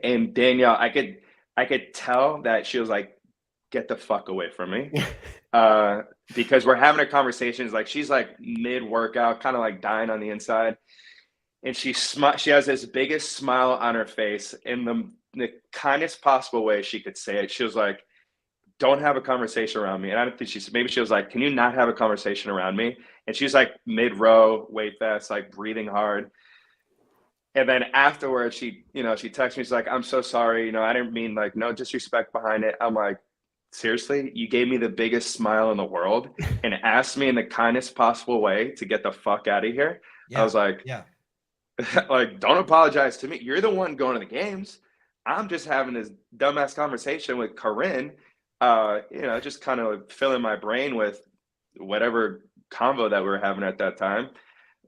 And Danielle, I could tell that she was like, get the fuck away from me. Because we're having a conversation. It's like she's like mid-workout, kind of like dying on the inside. And she has this biggest smile on her face in the kindest possible way she could say it. She was like, don't have a conversation around me. And I don't think she was like, can you not have a conversation around me? And she's like mid-row, weight vest, like breathing hard. And then afterwards, she texts me, she's like, I'm so sorry. You know, I didn't mean, like, no disrespect behind it. I'm like, seriously? You gave me the biggest smile in the world and asked me in the kindest possible way to get the fuck out of here. Yeah, I was like, yeah, like, don't apologize to me. You're the one going to the games. I'm just having this dumbass conversation with Corinne, you know, just kind of filling my brain with whatever convo that we were having at that time.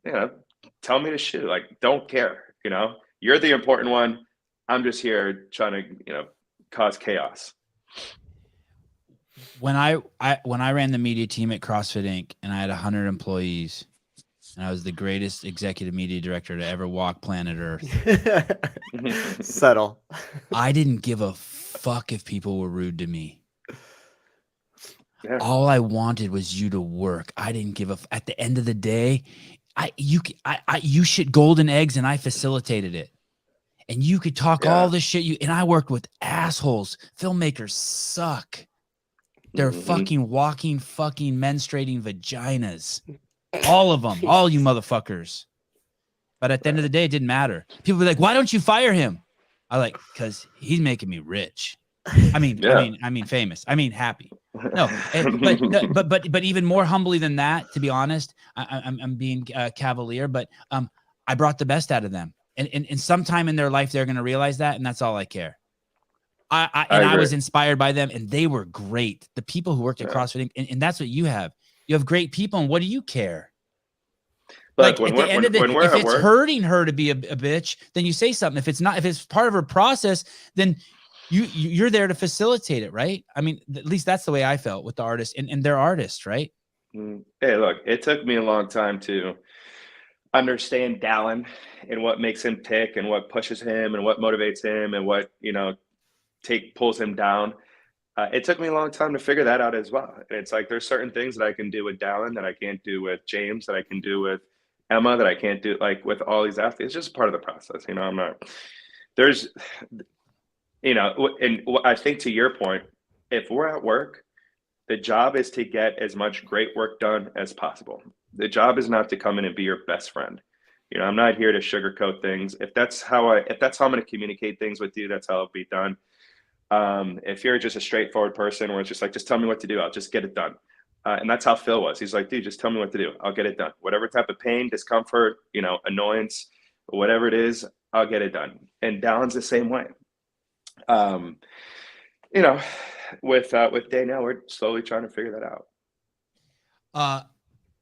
You know, tell me to shoot. Like, don't care. You know, you're the important one. I'm just here trying to, you know, cause chaos. When I ran the media team at CrossFit Inc. and I had 100 employees, and I was the greatest executive media director to ever walk planet Earth. Subtle. I didn't give a fuck if people were rude to me. Yeah. All I wanted was you to work. I didn't give a. At the end of the day, you shit golden eggs, and I facilitated it. And you could talk all this shit. And I worked with assholes. Filmmakers suck. They're fucking walking, fucking menstruating vaginas. All of them. All you motherfuckers. But at the end of the day, it didn't matter. People be like, why don't you fire him? I like, because he's making me rich. I mean, famous. I mean, happy. No, but even more humbly than that, to be honest, I'm being cavalier, but I brought the best out of them. And sometime in their life, they're going to realize that. And that's all I care. I was inspired by them, and they were great. The people who worked at CrossFit, and that's what you have. You have great people, and what do you care? Look, like at the end of the day, if it's hurting her to be a bitch, then you say something. If it's not, if it's part of her process, then you're there to facilitate it, right? I mean, at least that's the way I felt with the artists, and they're artists, right? Hey, look, it took me a long time to understand Dallin and what makes him tick and what pushes him and what motivates him and what, pulls him down. It took me a long time to figure that out as well. And it's like there's certain things that I can do with Dallin that I can't do with James, that I can do with Emma, that I can't do like with all these athletes. It's just part of the process. I'm not, there's, and I think to your point, if we're at work, the job is to get as much great work done as possible. The job is not to come in and be your best friend. I'm not here to sugarcoat things. If that's how I'm going to communicate things with you, that's how it'll be done. If you're just a straightforward person where it's just like, just tell me what to do, I'll just get it done. And that's how Phil was. He's like, dude, just tell me what to do, I'll get it done. Whatever type of pain, discomfort, annoyance, whatever it is, I'll get it done. And Dallin's the same way. With Danielle, we're slowly trying to figure that out.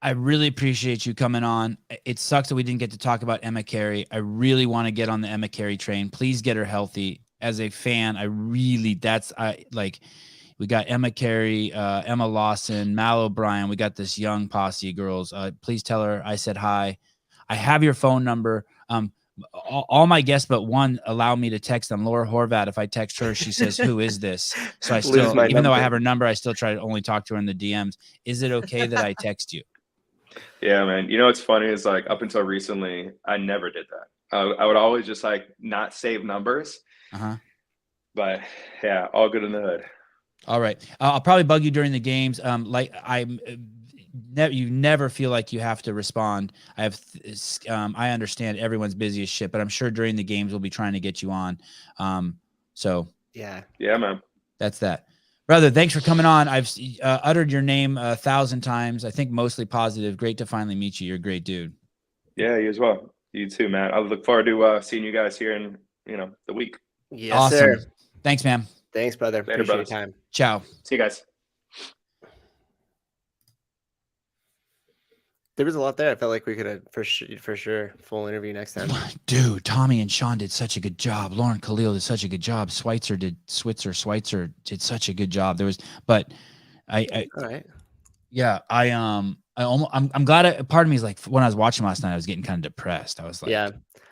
I really appreciate you coming on. It sucks that we didn't get to talk about Emma Carey. I really want to get on the Emma Carey train. Please get her healthy. As a fan, we got Emma Carey, Emma Lawson, Mal O'Brien. We got this young posse of girls. Please tell her I said hi. I have your phone number. All my guests but one allow me to text them. Laura Horvat, if I text her, she says, "Who is this?" So I still, even though I have her number, I still try to only talk to her in the DMs. Is it okay that I text you? Yeah, man. What's funny is like up until recently, I never did that. I would always just like not save numbers. But yeah, all good in the hood. All right. I'll probably bug you during the games. You never feel like you have to respond. I understand everyone's busy as shit, but I'm sure during the games we'll be trying to get you on. So yeah, man. That's that. Brother, thanks for coming on. I've uttered your name 1,000 times. I think mostly positive. Great to finally meet you. You're a great dude. Yeah, you as well. You too, man. I look forward to seeing you guys here in the week. Yes, awesome. Sir. Thanks, man. Thanks, brother. Later, Appreciate your time. Ciao. See you guys. There was a lot there. I felt like we could have for sure full interview next time. Dude, Tommy and Sean did such a good job. Lauren Khalil did such a good job. Schweitzer did such a good job. There was, but all right. Yeah, I'm glad. Part of me is like, when I was watching last night, I was getting kind of depressed. I was like, yeah,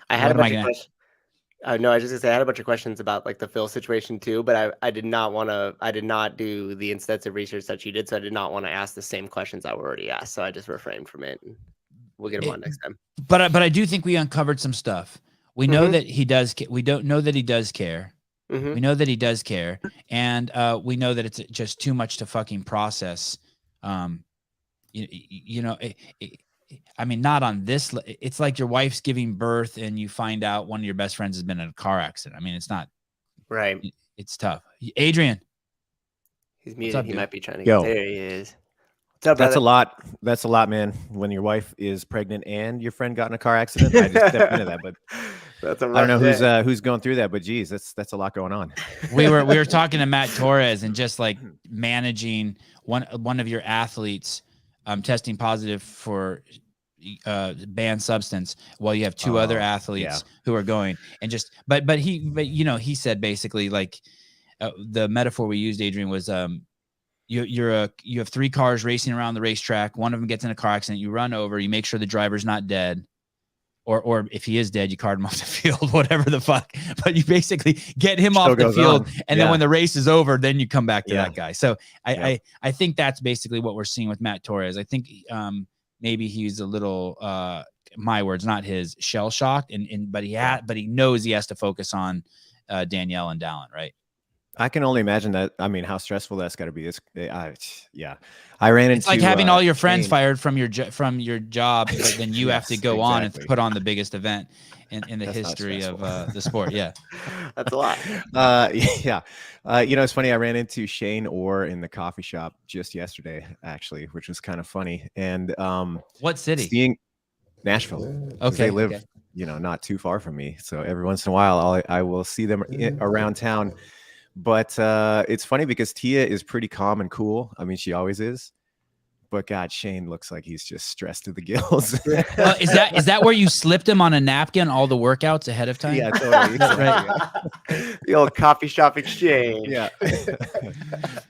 I had a bunch of questions. No, I was just gonna say I had a bunch of questions about like the Phil situation too, but I did not do the extensive research that you did, so I did not want to ask the same questions that were already asked. So I just refrained from it. And we'll get him on next time. But I do think we uncovered some stuff. We know that he does. We don't know that he does care. We know that he does care, and we know that it's just too much to fucking process. I mean, not on this. It's like your wife's giving birth and you find out one of your best friends has been in a car accident. I mean, it's not right. It's tough. Adrian, he's muted. Up, he dude? might be trying to Yo. get there. He is. What's up, That's brother? a lot. That's a lot, man. When your wife is pregnant and your friend got in a car accident, I just stepped into that. But that's a I don't know day. who's going through that. But geez, that's a lot going on. We were talking to Matt Torres and just like managing one of your athletes testing positive for banned substance while you have two other athletes who are going, and just but he said basically like the metaphor we used, Adrian, was you have three cars racing around the racetrack. One of them gets in a car accident. You run over. You make sure the driver's not dead, or if he is dead, you cart him off the field. Whatever the fuck. But you basically get him off the field, and then when the race is over, then you come back to that guy. So I think that's basically what we're seeing with Matt Torres. I think maybe he's a little my words, not his, shell shocked, but he knows he has to focus on Danielle and Dallin, right? I can only imagine that. I mean, how stressful that's got to be. I ran into. It's like having all your friends Shane. fired from your job, but then you have to go on and put on the biggest event in the history of the sport. Yeah, that's a lot. It's funny. I ran into Shane Orr in the coffee shop just yesterday, actually, which was kind of funny. And what city? Seeing Nashville. Okay, they live, not too far from me. So every once in a while, I will see them around town. But it's funny because Tia is pretty calm and cool. I mean, she always is. but God, Shane looks like he's just stressed to the gills. Is that where you slipped him on a napkin all the workouts ahead of time? Yeah, totally. Right. The old coffee shop exchange. Yeah.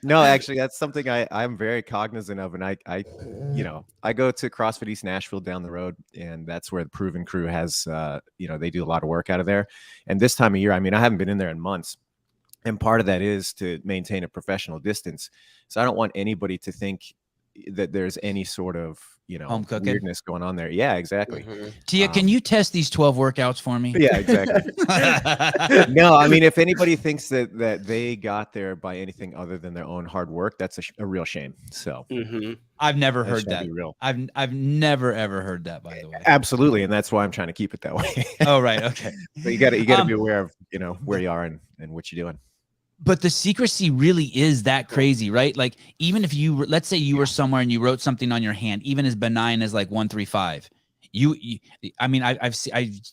No, actually, that's something I'm very cognizant of, and I go to CrossFit East Nashville down the road, and that's where the Proven Crew has, they do a lot of work out of there. And this time of year, I mean, I haven't been in there in months, and part of that is to maintain a professional distance. So I don't want anybody to think that there's any sort of home cooking weirdness going on there. Yeah, exactly. Tia, can you test these 12 workouts for me? Yeah, exactly. No, I mean, if anybody thinks that they got there by anything other than their own hard work, that's a real shame. So I've never heard that. Real. I've never ever heard that, by the way. Absolutely, and that's why I'm trying to keep it that way. Oh, right. Okay. But you got to be aware of where you are and what you're doing. But the secrecy really is that crazy, right? Like, even if let's say you were somewhere and you wrote something on your hand, even as benign as like 135, I mean, I've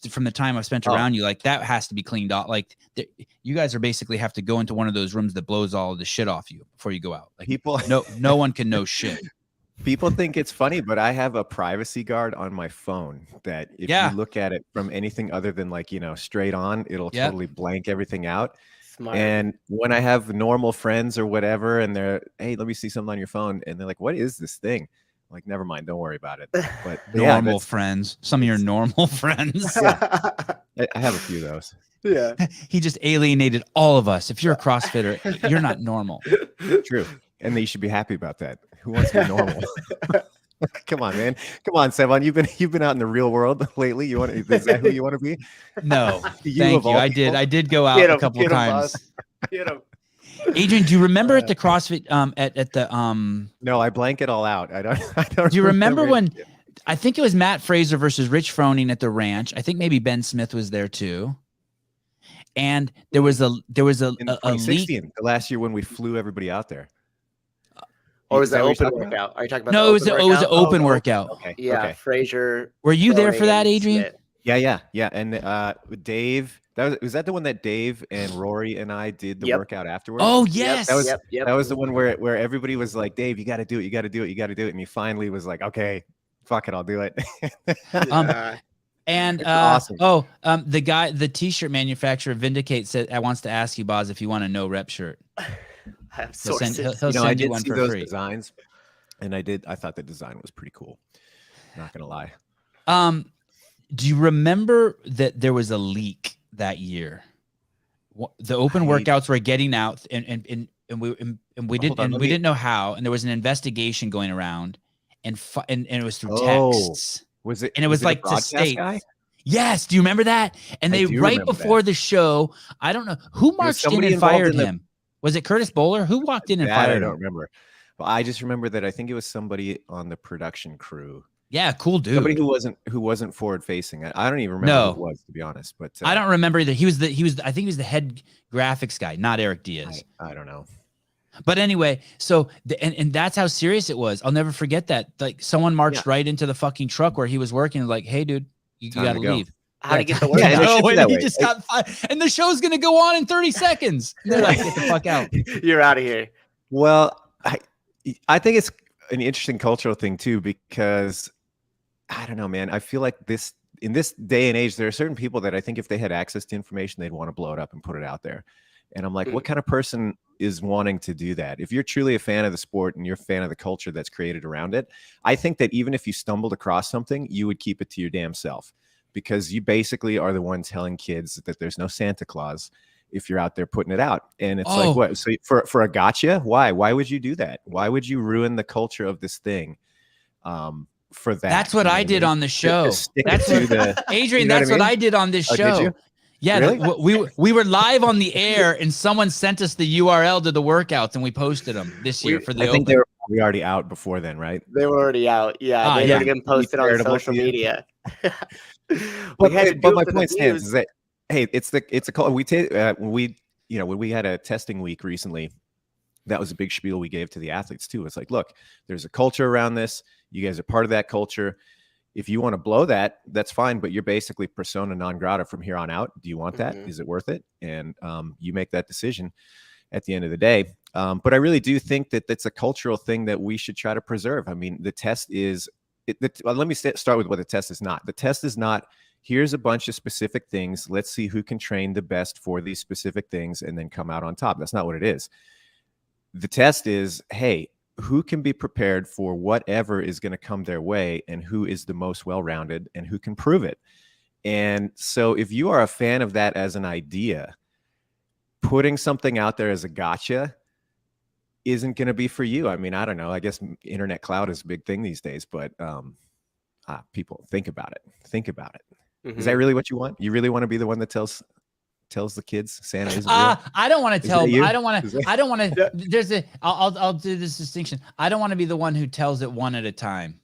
from the time I've spent around you, like that has to be cleaned off. Like you guys are basically have to go into one of those rooms that blows all of the shit off you before you go out. Like no one can know shit. People think it's funny, but I have a privacy guard on my phone that if you look at it from anything other than like, straight on, it'll totally blank everything out. Smart. And when I have normal friends or whatever, and they're, hey, let me see something on your phone. And they're like, what is this thing? I'm like, never mind. Don't worry about it. But normal friends. Some of your normal friends. Yeah. I have a few of those. Yeah. He just alienated all of us. If you're a CrossFitter, you're not normal. True. And you should be happy about that. Who wants to be normal? Come on, man. Come on, Sevan. You've been out in the real world lately. Is that who you want to be? No. Thank you. I did go out a couple of times. Adrian, do you remember at the CrossFit at the No, I blank it all out. I don't. Do you remember when I think it was Matt Fraser versus Rich Froning at the ranch? I think maybe Ben Smith was there too. And there was a in leak. The last year when we flew everybody out there. Or was that open workout? Are you talking about? No, it was an open workout. Okay. Yeah, okay. Fraser. Were you there for that, Adrian? Yeah. And Dave, was that the one that Dave and Rory and I did the workout afterwards? Oh yes, that was the one where everybody was like, Dave, you got to do it, you got to do it, you got to do it, and he finally was like, okay, fuck it, I'll do it. And awesome. The t-shirt manufacturer Vindicate said, I wants to ask you, Boz, if you want a no rep shirt. I have He'll sources. send I you did one see for those free. designs, and I thought the design was pretty cool. Not gonna lie. Do you remember that there was a leak that year? The open workouts were getting out, and we didn't know how, and there was an investigation going around, and it was through texts. Was it? And it was like to state. Yes, do you remember that? And they right before the show, I don't know who marched in and fired him. Was it Curtis Bowler? Who walked in and fired him? I don't remember. But I just remember that I think it was somebody on the production crew. Yeah, cool dude. Somebody who wasn't forward facing. I don't even remember who it was, to be honest. But I don't remember either. I think he was the head graphics guy, not Eric Diaz. I don't know. But anyway, so and that's how serious it was. I'll never forget that. Like someone marched right into the fucking truck where he was working. Like, hey, dude, you got to leave. How to get the work out? He just got fired, and the show's gonna go on in 30 seconds. They're like, get the fuck out. You're out of here. Well, I think it's an interesting cultural thing too, because I don't know, man. I feel like in this day and age, there are certain people that I think if they had access to information, they'd want to blow it up and put it out there. And I'm like, what kind of person is wanting to do that? If you're truly a fan of the sport and you're a fan of the culture that's created around it, I think that even if you stumbled across something, you would keep it to your damn self. Because you basically are the one telling kids that there's no Santa Claus if you're out there putting it out. And it's like, what? So for a gotcha? Why would you do that? Why would you ruin the culture of this thing for that? That's what I did on the show. Adrian, that's what I did on this show. Did you? Yeah, really? we were live on the air, and someone sent us the URL to the workouts, and we posted them this year for the I think they were probably already out before then, right? They were already out. Yeah, they'd already been posted on social media. But my point stands is that hey, it's a call. When we had a testing week recently, that was a big spiel we gave to the athletes too. It's like, look, there's a culture around this. You guys are part of that culture. If you want to blow that, that's fine. But you're basically persona non grata from here on out. Do you want that? Is it worth it? And you make that decision at the end of the day. But I really do think that that's a cultural thing that we should try to preserve. I mean, the test is, let me start with what the test is not. The test is not, here's a bunch of specific things. Let's see who can train the best for these specific things and then come out on top. That's not what it is. The test is, hey, who can be prepared for whatever is going to come their way, and who is the most well-rounded and who can prove it. And so if you are a fan of that as an idea, putting something out there as a gotcha isn't going to be for you. I mean, I don't know. I guess internet cloud is a big thing these days, but people, think about it. Think about it. Mm-hmm. Is that really what you want? You really want to be the one that tells the kids Santa isn't real? I don't want to tell. I don't want to. There's a. I'll do this distinction. I don't want to be the one who tells it one at a time.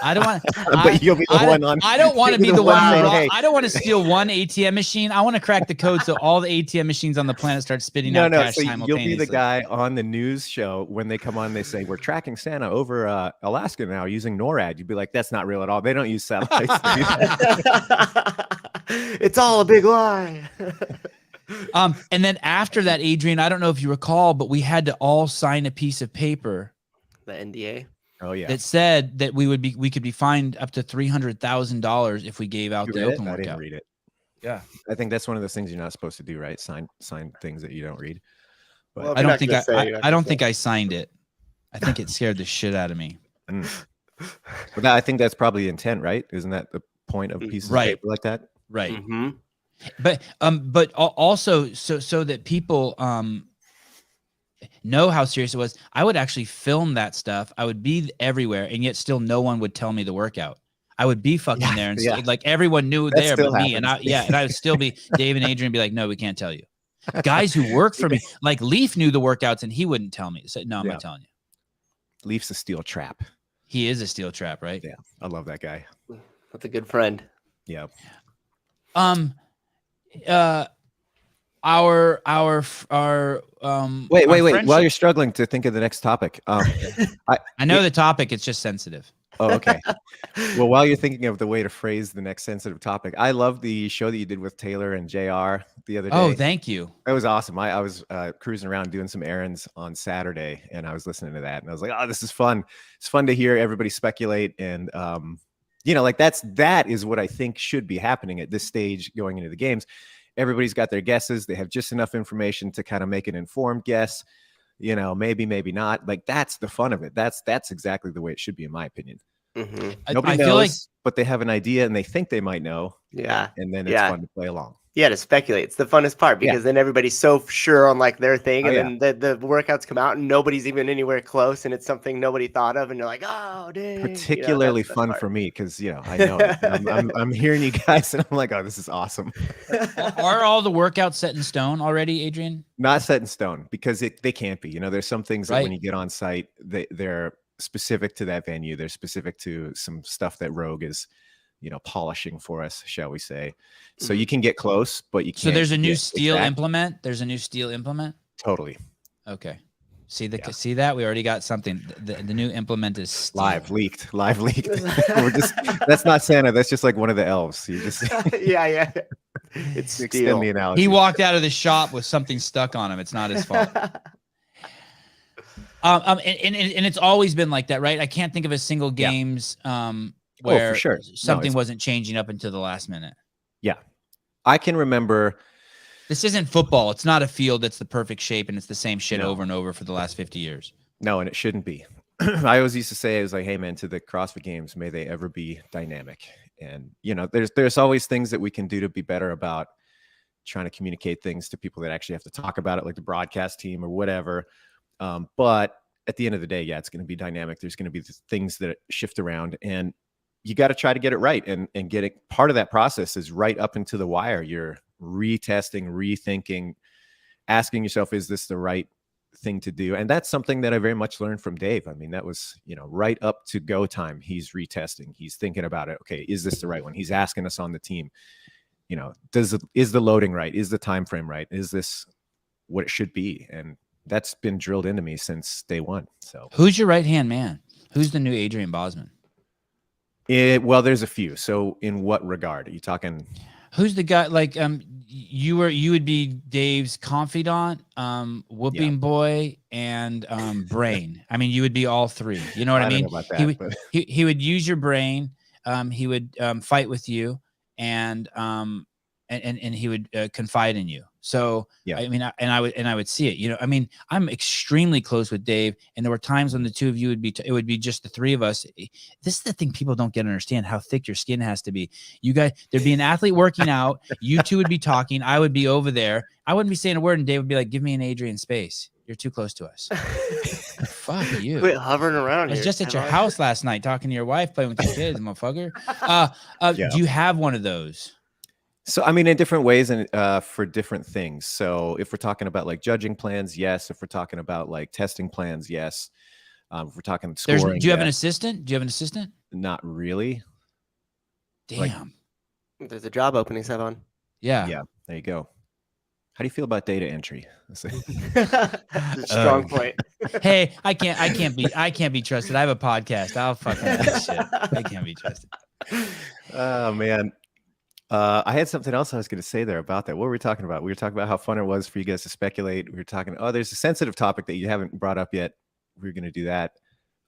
I don't want. But you'll be the one on. I don't want to be the one. Hey. I don't want to steal one ATM machine. I want to crack the code so all the ATM machines on the planet start spitting out cash simultaneously. You'll be the guy on the news show when they come on. They say we're tracking Santa over Alaska now using NORAD. You'd be like, that's not real at all. They don't use satellites to do that. It's all a big lie. And then after that, Adrian, I don't know if you recall, but we had to all sign a piece of paper. The NDA. Oh yeah. That said that we could be fined up to $300,000 if we gave out the open workout. I didn't read it. Yeah, I think that's one of those things you're not supposed to do, right? Sign things that you don't read. But well, I don't think I signed it. I think it scared the shit out of me. But I think that's probably the intent, right? Isn't that the point of pieces of paper like that? Right. Mm-hmm. But also so that people know how serious it was. I would actually film that stuff. I would be everywhere, and yet still no one would tell me the workout. I would be fucking there, and like everyone knew that there but happens. Me. And I would still be Dave and Adrian be like, no, we can't tell you. Guys who work for me, like Leaf knew the workouts, and he wouldn't tell me. So no, I'm not telling you. Leaf's a steel trap. He is a steel trap, right? Yeah, I love that guy. That's a good friend. Yeah. Our wait. While you're struggling to think of the next topic, I know the topic. It's just sensitive. Oh, okay. Well, while you're thinking of the way to phrase the next sensitive topic, I love the show that you did with Taylor and JR the other day. Oh, thank you. It was awesome. I was cruising around doing some errands on Saturday, and I was listening to that, and I was like, oh, this is fun. It's fun to hear everybody speculate, and like that is what I think should be happening at this stage going into the games. Everybody's got their guesses. They have just enough information to kind of make an informed guess. Maybe not. Like, that's the fun of it. That's exactly the way it should be, in my opinion. Mm-hmm. Nobody knows, but they have an idea and they think they might know. Yeah. And then it's fun to play along. Yeah, to speculate. It's the funnest part because then everybody's so sure on like their thing, and then the workouts come out and nobody's even anywhere close, and it's something nobody thought of, and you're like, oh, dang. Particularly fun for me because I know I'm hearing you guys, and I'm like, oh, this is awesome. Are all the workouts set in stone already, Adrian? Not set in stone because they can't be. There's some things that when you get on site, they're specific to that venue. They're specific to some stuff that Rogue is polishing for us, shall we say. So you can get close, but you can't. So there's a new steel implement. There's a new steel implement. Totally. Okay. See that we already got something. The new implement is steel. Live leaked. That's not Santa. That's just like one of the elves. You just yeah. It's steel. Extend the analogy. He walked out of the shop with something stuck on him. It's not his fault. And it's always been like that, right? I can't think of a single games where for sure. something wasn't changing up until the last minute. Yeah. I can remember. This isn't football. It's not a field that's the perfect shape and it's the same shit over and over for the last 50 years. No, and it shouldn't be. I always used to say, I was like, hey man, to the CrossFit Games, may they ever be dynamic. And there's always things that we can do to be better about trying to communicate things to people that actually have to talk about it, like the broadcast team or whatever. But at the end of the day, it's going to be dynamic. There's going to be things that shift around, and you got to try to get it right and get it. Part of that process is right up into the wire. You're retesting, rethinking, asking yourself, is this the right thing to do? And that's something that I very much learned from Dave. I mean, that was, right up to go time. He's retesting. He's thinking about it. Okay, is this the right one? He's asking us on the team, is the loading right? Is the time frame right? Is this what it should be? And that's been drilled into me since day one. So who's your right-hand man? Who's the new Adrian Bozman? Well, there's a few. So in what regard? Are you talking? Who's the guy? Like, you would be Dave's confidant, whooping boy, and brain. I mean, you would be all three. You know what I mean? Don't know about that, he would use your brain. He would fight with you, and he would confide in you. So I mean, I would see it. You know, I mean, I'm extremely close with Dave, and there were times when the two of you would be. It would be just the three of us. This is the thing people don't get to understand: how thick your skin has to be. You guys, there'd be an athlete working out. You two would be talking. I would be over there. I wouldn't be saying a word, and Dave would be like, "Give me an Adrian space. You're too close to us." Fuck you. Quit hovering around. I was just at your house last night talking to your wife, playing with your kids, motherfucker. Do you have one of those? So, I mean, in different ways and for different things. So if we're talking about like judging plans, yes. If we're talking about like testing plans, yes. If we're talking scoring. Do you have an assistant? Do you have an assistant? Not really. Damn. Like, there's a job opening, Sevan. Yeah. Yeah. There you go. How do you feel about data entry? Strong point. Hey, I can't be trusted. I have a podcast. I'll fucking do that shit. I can't be trusted. Oh man. I had something else I was going to say there about that. What were we talking about? We were talking about how fun it was for you guys to speculate. We were talking, there's a sensitive topic that you haven't brought up yet. We were going to do that.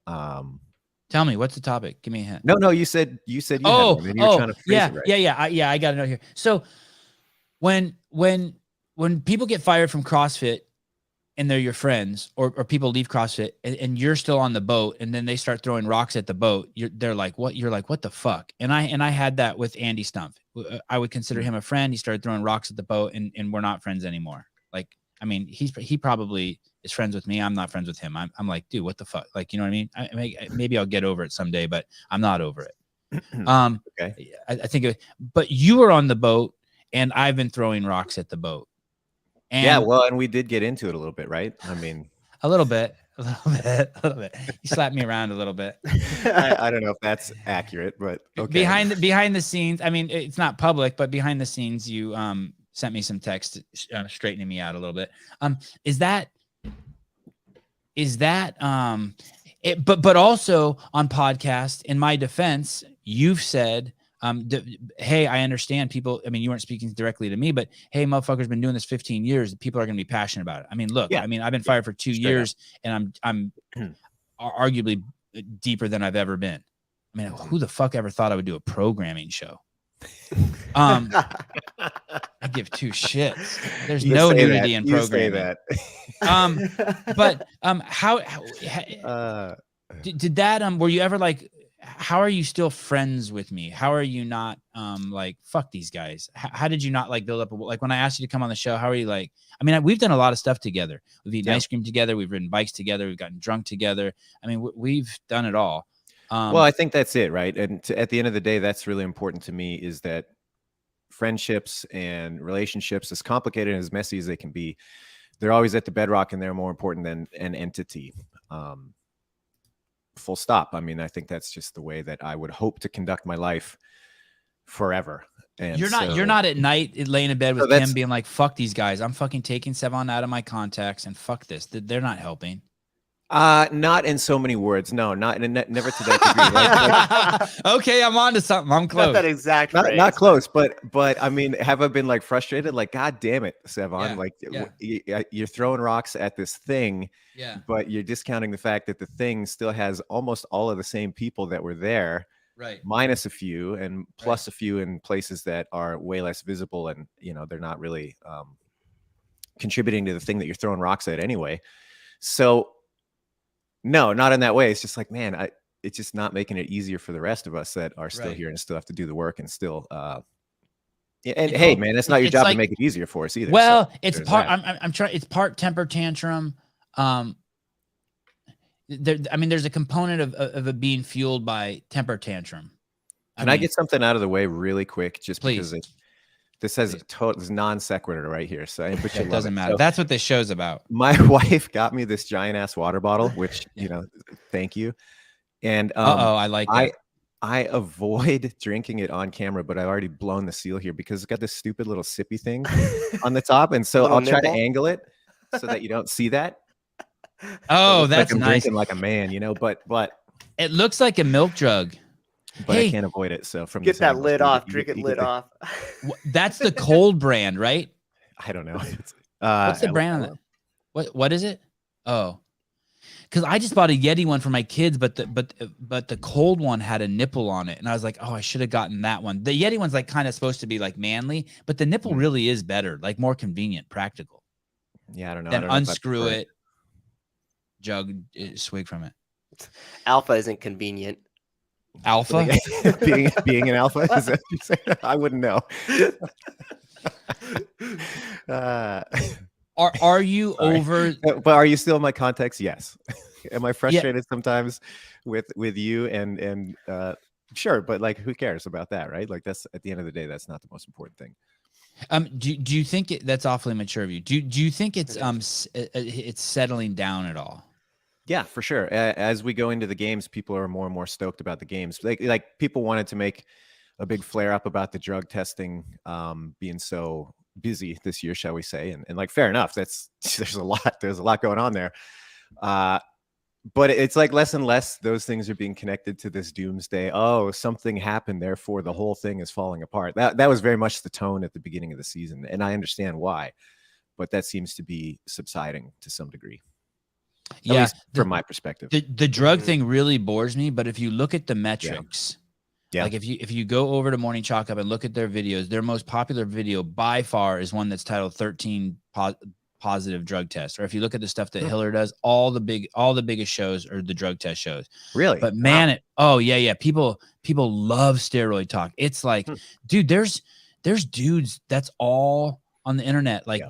Tell me, what's the topic? Give me a hint. No, you said you had one, and you were trying to phrase it right. Yeah. I got to know here. So when people get fired from CrossFit and they're your friends, or people leave CrossFit and you're still on the boat, and then they start throwing rocks at the boat, they're like, what? You're like, what the fuck? And I had that with Andy Stumpf. I would consider him a friend. He started throwing rocks at the boat, and we're not friends anymore. Like, I mean, he probably is friends with me. I'm not friends with him. I'm like, dude, what the fuck? Like, you know what I mean? Maybe I'll get over it someday, but I'm not over it. Okay. I think, but you were on the boat, and I've been throwing rocks at the boat. And yeah, well, and we did get into it a little bit, right? I mean, a little bit. You slapped me around a little bit. I don't know if that's accurate, but okay. Behind the scenes, I mean, it's not public, but behind the scenes, you sent me some text straightening me out a little bit. But also on podcast, in my defense, you've said, hey, I understand people. I mean, you weren't speaking directly to me, but hey, motherfucker's been doing this 15 years. People are going to be passionate about it. I mean, look, I mean, I've been fired for 2 years, and I'm arguably deeper than I've ever been. I mean, who the fuck ever thought I would do a programming show? I give two shits. There's no nudity in programming. But how did that? Were you ever like? How are you still friends with me? How are you not like, fuck these guys? How did you not like build up like when I asked you to come on the show? How are you like? I mean, we've done a lot of stuff together. We've eaten ice cream together. We've ridden bikes together. We've gotten drunk together. I mean, we've done it all. Well, I think that's it, right? And at the end of the day, that's really important to me, is that friendships and relationships, as complicated and as messy as they can be, they're always at the bedrock, and they're more important than an entity. Full stop. I mean, I think that's just the way that I would hope to conduct my life forever. And you're not at night laying in bed with Tim being like, fuck these guys. I'm fucking taking Sevan out of my contacts, and fuck this. They're not helping. Not in so many words. No, never to that degree. Okay, I'm on to something. I'm close. Not that exact not close, but I mean, have I been like frustrated? Like, God damn it, Sevan! You're throwing rocks at this thing, but you're discounting the fact that the thing still has almost all of the same people that were there, right? Minus a few, and plus a few in places that are way less visible, and they're not really contributing to the thing that you're throwing rocks at anyway. So. No, not in that way. It's just like, man, it's just not making it easier for the rest of us that are still here and still have to do the work and still. Hey, man, it's not your job to make it easier for us either. Well, so it's part. I'm trying. It's part temper tantrum. There's a component of it being fueled by temper tantrum. Can I get something out of the way really quick, just because this has a total non sequitur right here, so it doesn't matter. So, that's what this show's about. My wife got me this giant ass water bottle, which thank you. And I like that. I avoid drinking it on camera, but I've already blown the seal here because it's got this stupid little sippy thing on the top, and so I'll try to angle it so that you don't see that. Oh, that's like I'm nice. Drinking like a man, but it looks like a milk jug. but I can't avoid it. So from get that lid off, drink it lid off. That's the cold brand, right? I don't know. What's the brand on it? What is it? Oh, because I just bought a Yeti one for my kids, but the cold one had a nipple on it, and I was like, oh, I should have gotten that one. The Yeti one's like kind of supposed to be like manly, but the nipple really is better, like more convenient, practical. Yeah, I don't know. Then unscrew it, jug, swig from it. Alpha isn't convenient. Alpha? being an alpha? Is that what you're saying? I wouldn't know. Are you over? But are you still in my context? Yes. Am I frustrated sometimes with you and sure, but like who cares about that, right? Like that's at the end of the day, that's not the most important thing. Do you think that's awfully mature of you? Do you think it's settling down at all? Yeah, for sure. As we go into the games, people are more and more stoked about the games. Like people wanted to make a big flare up about the drug testing being so busy this year, shall we say? And like, fair enough. There's a lot going on there. But it's like less and less those things are being connected to this doomsday. Oh, something happened, therefore the whole thing is falling apart. That was very much the tone at the beginning of the season, and I understand why, but that seems to be subsiding to some degree. At least from my perspective. The drug thing really bores me, but if you look at the metrics, like if you go over to Morning Chalk Up and look at their videos, their most popular video by far is one that's titled 13 positive drug tests. Or if you look at the stuff that Hiller does, all the biggest shows are the drug test shows. Really? But man, people love steroid talk. It's like, dude, there's dudes that's all on the internet, like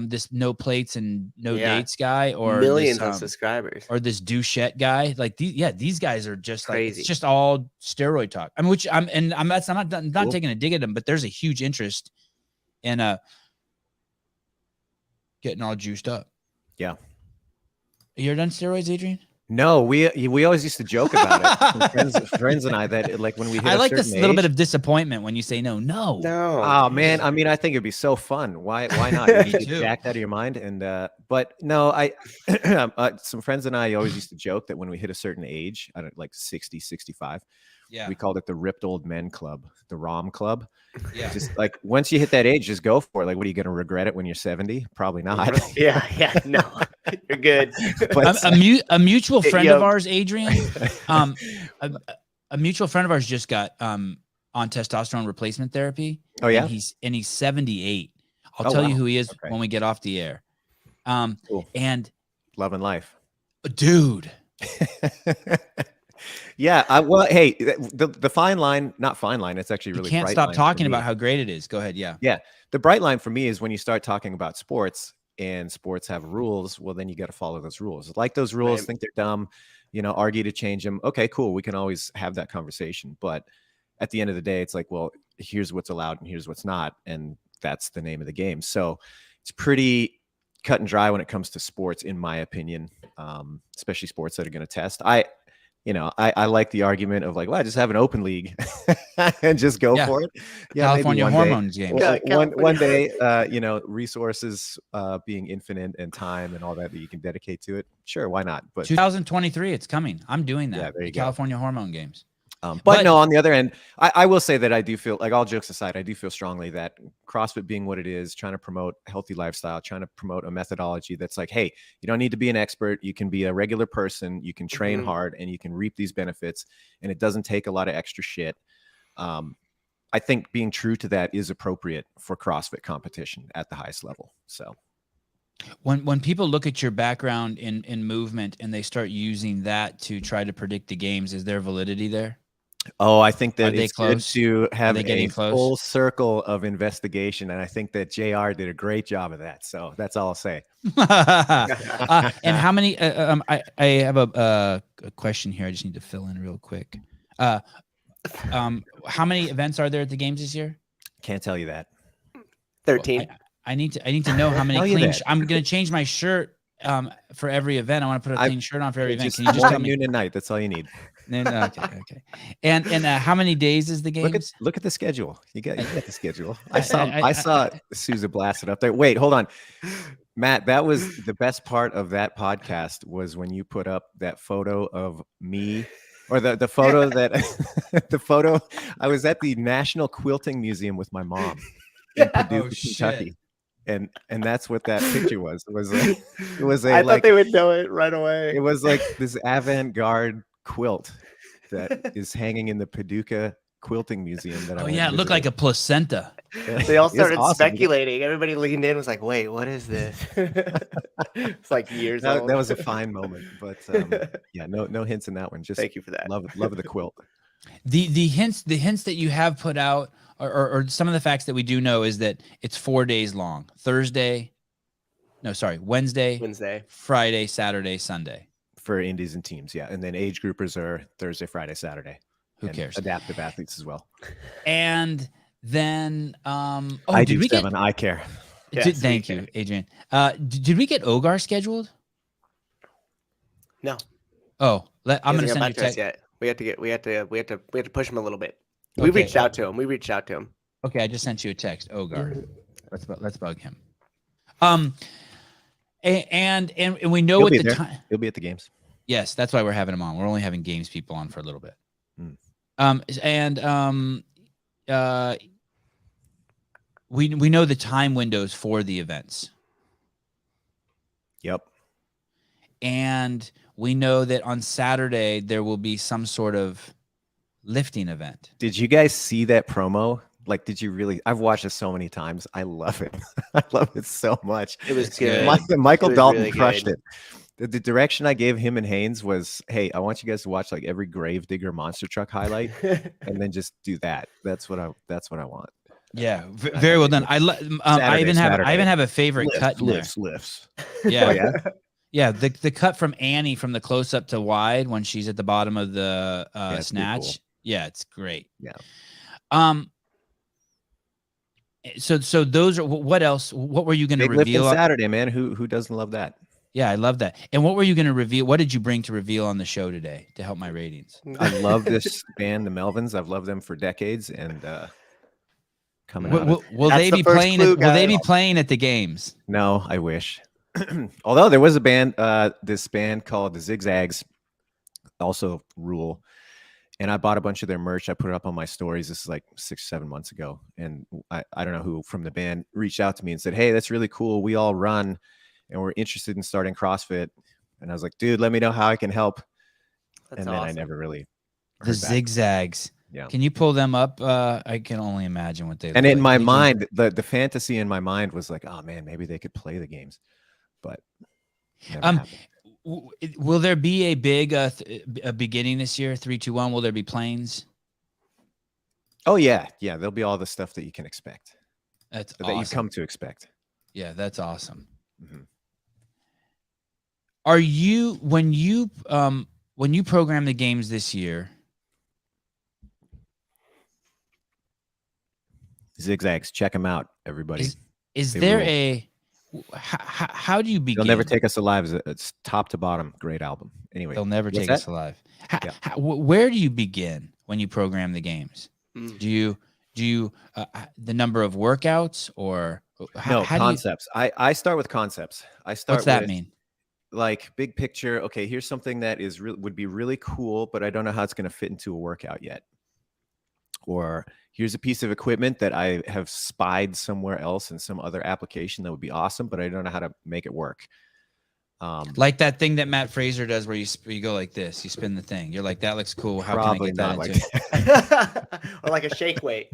this no plates and no dates guy, or millions this, of subscribers, or this douchette guy. Like these guys are just crazy. Like, it's just all steroid talk. I mean, I'm not taking a dig at them, but there's a huge interest in getting all juiced up. Yeah. You ever done steroids, Adrian? No, we always used to joke about it. friends and I, that like when we hit I like this little age, bit of disappointment when you say no. Oh man, I mean, I think it'd be so fun. Why not? You get jacked out of your mind. And but no, I some friends and I always used to joke that when we hit a certain age, I don't like 60, 65. Yeah, we called it the Ripped Old Men Club, the ROM Club. Yeah, just like once you hit that age, just go for it. Like, what are you going to regret it when you're 70? Probably not. Yeah, no, you're good. But a mutual friend of ours, Adrian, a mutual friend of ours just got on testosterone replacement therapy. Oh yeah, and he's 78. I'll tell you who he is when we get off the air. Cool. And love and life, dude. Yeah, well, hey, the fine line, not fine line, it's actually really you can't bright stop line talking about how great it is. Go ahead. Yeah. The bright line for me is when you start talking about sports and sports have rules, well, then you got to follow those rules. Like those rules, think they're dumb, argue to change them. Okay, cool. We can always have that conversation. But at the end of the day, it's like, well, here's what's allowed and here's what's not. And that's the name of the game. So it's pretty cut and dry when it comes to sports, in my opinion, especially sports that are going to test. I like the argument of like, well, just have an open league and just go for it. Yeah, California hormones game. One day, resources being infinite and time and all that you can dedicate to it. Sure, why not? But 2023, it's coming. I'm doing that. Yeah, there you go. California hormone games. But no, on the other end, I will say that I do feel, like, all jokes aside, I do feel strongly that CrossFit being what it is, trying to promote a healthy lifestyle, trying to promote a methodology that's like, hey, you don't need to be an expert. You can be a regular person. You can train hard and you can reap these benefits. And it doesn't take a lot of extra shit. I think being true to that is appropriate for CrossFit competition at the highest level. So when people look at your background in movement and they start using that to try to predict the games, is there validity there? Oh, I think that it's good to have a full circle of investigation. And I think that JR did a great job of that. So that's all I'll say. And how many, I have a question here. I just need to fill in real quick. How many events are there at the games this year? Can't tell you that. 13. I need to know how many clean. I'm going to change my shirt for every event. I want to put a clean shirt on for every event. Can you just tell me? Noon and night. That's all you need. Okay. And how many days is the game? Look at the schedule. You got the schedule. I saw Sousa blasted up there. Wait, hold on, Matt. That was the best part of that podcast, was when you put up that photo of me Or the photo that the photo I was at the National Quilting Museum with my mom in Paducah, Kentucky. And that's what that picture was. It was I thought they would know it right away. It was like this avant-garde quilt that is hanging in the Paducah Quilting Museum. That it looked like a placenta. They all started speculating. Everybody leaned in, was like, "Wait, what is this?" It's like years old. That was a fine moment, but yeah, no hints in that one. Just thank you for that. Love the quilt. The hints that you have put out, or some of the facts that we do know, is that it's 4 days long. Wednesday, Friday, Saturday, Sunday. For indies and teams, yeah. And then age groupers are Thursday, Friday, Saturday. Who cares? Adaptive athletes as well. And then I do, Sevan. I care. Yes, thank you, Adrian. Did we get Ogar scheduled? No. Oh, I'm going to send you a text. Yet. We have to push him a little bit. We reached out to him. Okay, I just sent you a text. Ogar. Let's bug him. And we know at the time he'll be at the games. Yes, that's why we're having him on. We're only having games people on for a little bit. We know the time windows for the events. Yep. And we know that on Saturday there will be some sort of lifting event. Did you guys see that promo? Like, did you really? I've watched it so many times. I love it. I love it so much. It was good. Michael Dalton really crushed it. The direction I gave him and Haynes was, hey, I want you guys to watch like every Gravedigger monster truck highlight, and then just do that. That's what I want. Yeah, very well done. I even have a favorite cut. Lifts. Yeah, yeah. The cut from Annie from the close up to wide when she's at the bottom of the snatch. Cool. Yeah, it's great. Yeah. So those are what else? What were you going to reveal on Saturday, man? Who doesn't love that? Yeah, I love that. And what were you going to reveal? What did you bring to reveal on the show today to help my ratings? I love this band, the Melvins. I've loved them for decades, and coming out. Will they be playing? Will they be playing at the games? No, I wish. Although there was a band, this band called the Zigzags, also rule. And I bought a bunch of their merch. I put it up on my stories. This is like 6-7 months ago. And I don't know who from the band reached out to me and said, hey, that's really cool. We all run and we're interested in starting CrossFit. And I was like, dude, let me know how I can help. That's awesome. I never really heard back. Zigzags. Yeah. Can you pull them up? I can only imagine what they look in my mind, the fantasy in my mind was like, oh man, maybe they could play the games. But will there be a big a beginning this year? 3, 2, 1. Will there be planes? Oh yeah, there'll be all the stuff that you can expect. That you've come to expect. Yeah, that's awesome. Mm-hmm. Are you when you program the games this year? Zigzags, check them out, everybody. Is there how do you begin? They'll Never Take Us Alive. It's top to bottom, great album. Anyway, They'll Never Take Us Alive. Where do you begin when you program the games? Do you the number of workouts or concepts? I start with concepts. What's that mean? Like big picture. Okay, here's something that would be really cool, but I don't know how it's going to fit into a workout yet. Or here's a piece of equipment that I have spied somewhere else in some other application that would be awesome, but I don't know how to make it work. Like that thing that Matt Fraser does where you go like this, you spin the thing. You're like, that looks cool. How can I get that into it? Or like a shake weight.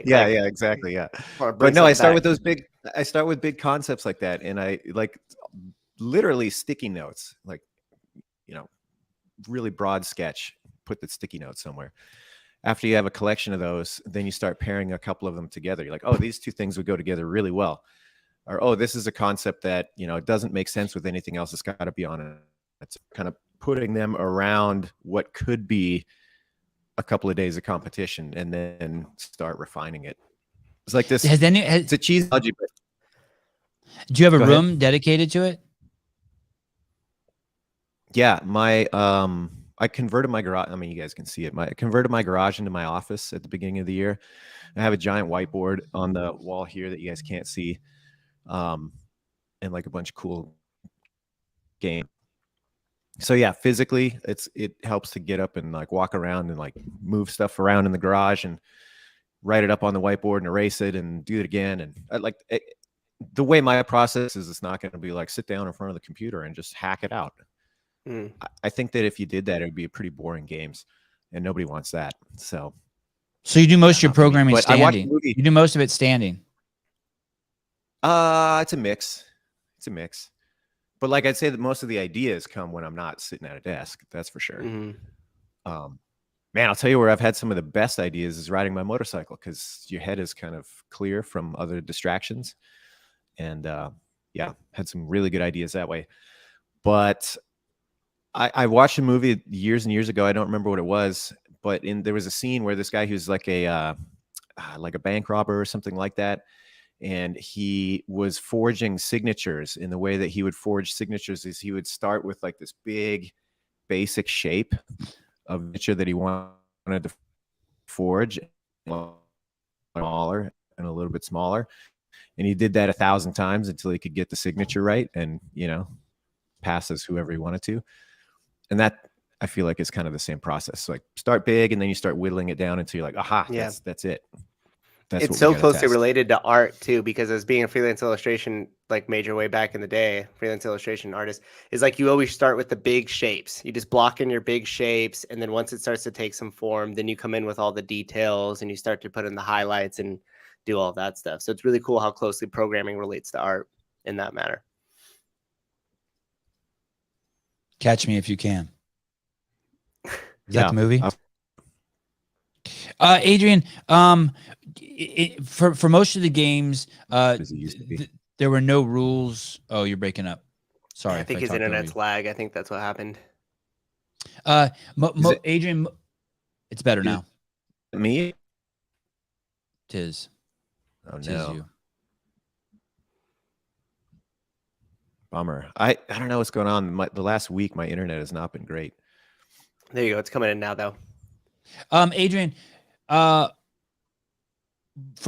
Yeah, exactly. Yeah. But no, I start with big concepts like that. And I like literally sticky notes, like, really broad sketch, put the sticky notes somewhere. After you have a collection of those, then you start pairing a couple of them together. You're like, oh, these two things would go together really well. Or, oh, this is a concept that, it doesn't make sense with anything else. It's got to be on it. It's kind of putting them around what could be a couple of days of competition and then start refining it. It's like this. It's a cheese algae. Do you have a room dedicated to it? Yeah, I converted my garage. I mean, you guys can see it. I converted my garage into my office at the beginning of the year. I have a giant whiteboard on the wall here that you guys can't see. And like a bunch of cool game. So yeah, physically it helps to get up and like walk around and like move stuff around in the garage and write it up on the whiteboard and erase it and do it again. And the way my process is, it's not going to be like sit down in front of the computer and just hack it out. I think that if you did that, it would be pretty boring games, and nobody wants that. So you do most of your programming standing. You do most of it standing. It's a mix. But like I'd say that most of the ideas come when I'm not sitting at a desk. That's for sure. Man, I'll tell you where I've had some of the best ideas is riding my motorcycle, because your head is kind of clear from other distractions. And yeah, had some really good ideas that way. But I watched a movie years and years ago. I don't remember what it was, but there was a scene where this guy who's like a bank robber or something like that. And he was forging signatures. In the way that he would forge signatures is he would start with like this big basic shape of signature that he wanted to forge, smaller and a little bit smaller. And he did that 1,000 times until he could get the signature right and, passes whoever he wanted to. And that, I feel like, is kind of the same process. So like start big and then you start whittling it down until you're like, aha, that's it. It's so closely related to art too, because as being a freelance illustration, like major way back in the day, freelance illustration artist is like, you always start with the big shapes. You just block in your big shapes. And then once it starts to take some form, then you come in with all the details and you start to put in the highlights and do all that stuff. So it's really cool how closely programming relates to art in that matter. Catch Me If You Can. Is that the movie? Adrian, for most of the games, there were no rules. Oh, you're breaking up. Sorry. I think his internet's lag. I think that's what happened. Adrian, it's better now. Me? Tis. Oh, Tis no. you. Bummer. I don't know what's going on. The last week, my internet has not been great. There you go. It's coming in now, though. Adrian, for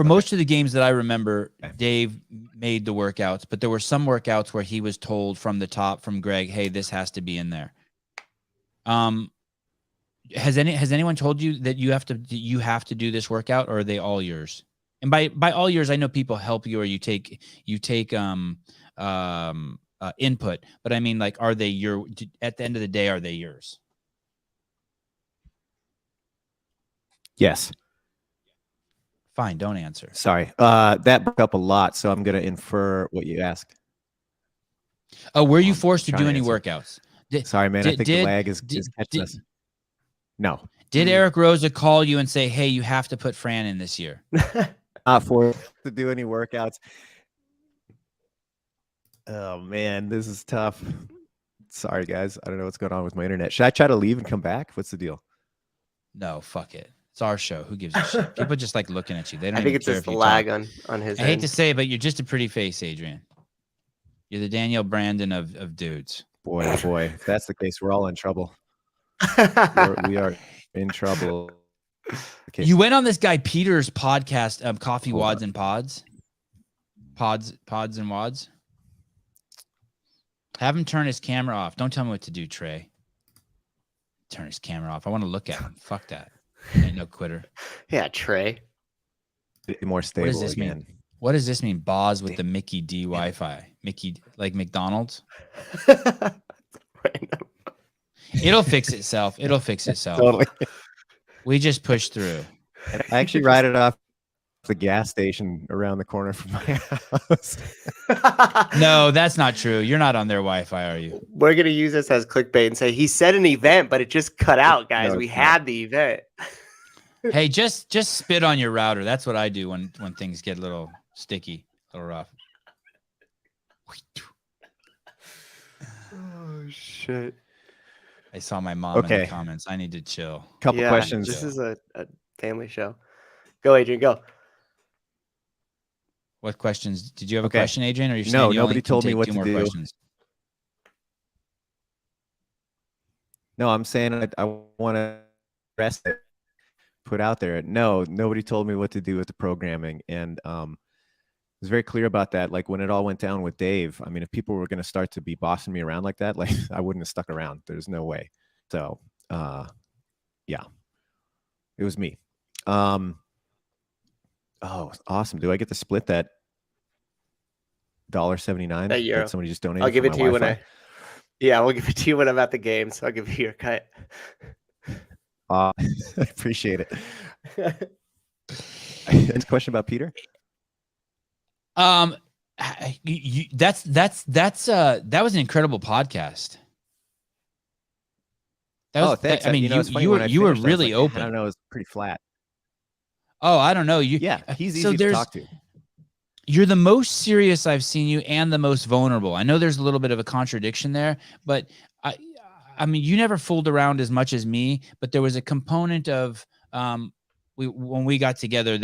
most of the games that I remember, Dave made the workouts, but there were some workouts where he was told from the top, from Greg, hey, this has to be in there. Has anyone told you that you have to do this workout, or are they all yours? And by all yours, I know people help you, or you take input, but I mean, like, are they at the end of the day, are they yours? Yes. Fine, don't answer. Sorry. That broke up a lot, so I'm going to infer what you asked. Oh, were you forced to do any workouts? Sorry, man. I think the lag is catching us. No. Did Eric Rosa call you and say, hey, you have to put Fran in this year? Not forced to do any workouts. Oh, man, this is tough. Sorry, guys. I don't know what's going on with my internet. Should I try to leave and come back? What's the deal? No, fuck it. It's our show. Who gives a shit? People just like looking at you. They don't. I think it's just the lag on his. I hate to say it, but you're just a pretty face, Adrian. You're the Danielle Brandon of dudes. Boy, if that's the case, we're all in trouble. we are in trouble. Okay. You went on this guy Peter's podcast, Coffee Wads and Pods. Pods and Wads. Have him turn his camera off. Don't tell me what to do, Trey. Turn his camera off. I want to look at him. Fuck that. Ain't no quitter. Yeah, Trey. More stable. What does this mean? What does this mean? Boz with the Mickey D Wi-Fi. Mickey, like McDonald's. It'll fix itself. Totally. We just push through. I actually ride it off the gas station around the corner from my house. No, that's not true. You're not on their Wi-Fi, are you? We're gonna use this as clickbait and say he said an event, but it just cut out, guys. No, we had the event. Hey, just spit on your router. That's what I do when things get a little sticky, a little rough. Oh shit! I saw my mom in the comments. I need to chill. Couple questions. This is a family show. Go, Adrian. Go. What questions? Did you have a question, Adrian? Or No, nobody told me what to do. Questions? No, I'm saying I want to rest it, put out there. No, nobody told me what to do with the programming. And was very clear about that. Like when it all went down with Dave, I mean, if people were going to start to be bossing me around like that, like I wouldn't have stuck around. There's no way. So, yeah, it was me. Oh, awesome. Do I get to split that $1.79 that somebody just donated? I'll give it to you Wi-Fi? we'll give it to you when I'm at the game. So I'll give you your cut. I appreciate it. Any question about Peter? That was an incredible podcast. Thanks. I mean, you were really open. I don't know. It's pretty flat. Oh, I don't know. He's easy to talk to. You're the most serious I've seen you and the most vulnerable. I know there's a little bit of a contradiction there, but I mean, you never fooled around as much as me, but there was a component of, when we got together,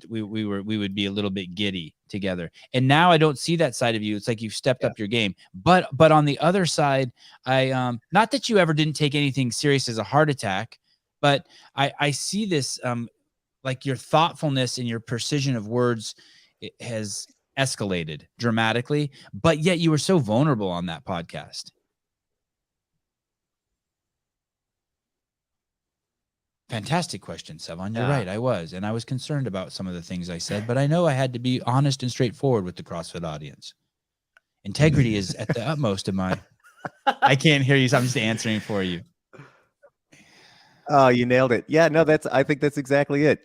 we would be a little bit giddy together. And now I don't see that side of you. It's like you've stepped up your game, but on the other side, not that you ever didn't take anything serious as a heart attack, but I see this, like your thoughtfulness and your precision of words, it has escalated dramatically, but yet you were so vulnerable on that podcast. Fantastic question, Sevan. You're right. I was concerned about some of the things I said, but I know I had to be honest and straightforward with the CrossFit audience. Integrity is at the utmost of my. I can't hear you, so I'm just answering for you. Oh, you nailed it. Yeah, no, I think that's exactly it.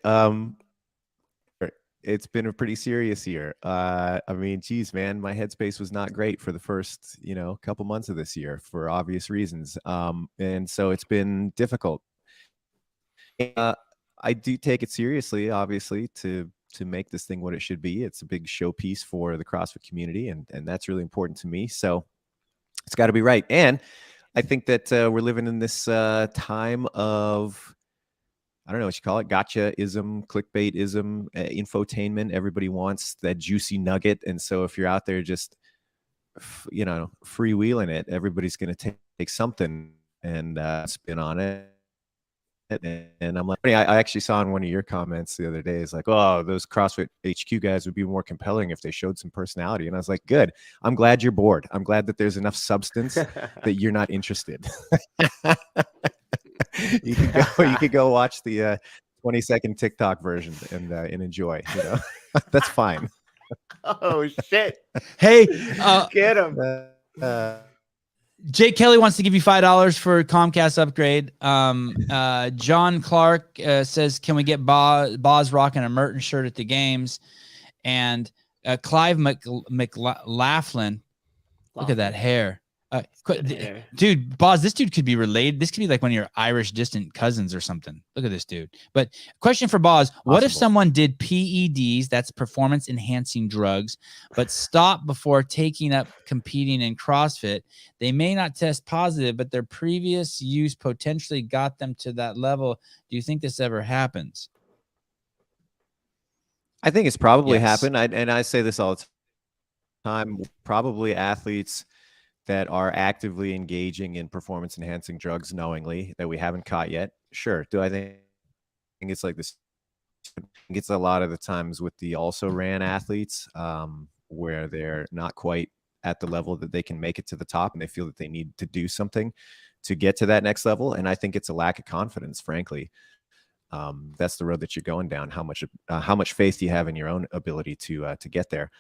It's been a pretty serious year. I mean, geez, man, my headspace was not great for the first, couple months of this year for obvious reasons. And so it's been difficult. I do take it seriously, obviously, to make this thing what it should be. It's a big showpiece for the CrossFit community, and that's really important to me. So it's got to be right. And I think that we're living in this time of, I don't know what you call it, gotcha-ism, clickbait-ism, infotainment. Everybody wants that juicy nugget. And so if you're out there just, freewheeling it, everybody's going to take something and spin on it. And I'm like, I actually saw in one of your comments the other day, it's like, oh, those CrossFit HQ guys would be more compelling if they showed some personality. And I was like, good. I'm glad you're bored. I'm glad that there's enough substance that you're not interested. You could go watch the 20-second TikTok version and enjoy. That's fine. Oh shit! Hey, get him. Jake Kelly wants to give you $5 for Comcast upgrade. John Clark says, "Can we get Boz rocking a Merton shirt at the games?" And Clive McLaughlin, look at that hair. Dude, Boz, this dude could be related. This could be like one of your Irish distant cousins or something. Look at this dude. But question for Boz, what if someone did PEDs, that's performance enhancing drugs, but stopped before taking up competing in CrossFit? They may not test positive, but their previous use potentially got them to that level. Do you think this ever happens? I think it's probably happened. And I say this all the time, probably athletes that are actively engaging in performance enhancing drugs knowingly that we haven't caught yet. Sure. Do I think it's like this? I think it's a lot of the times with the also ran athletes where they're not quite at the level that they can make it to the top and they feel that they need to do something to get to that next level. And I think it's a lack of confidence, frankly. That's the road that you're going down. How much faith do you have in your own ability to get there?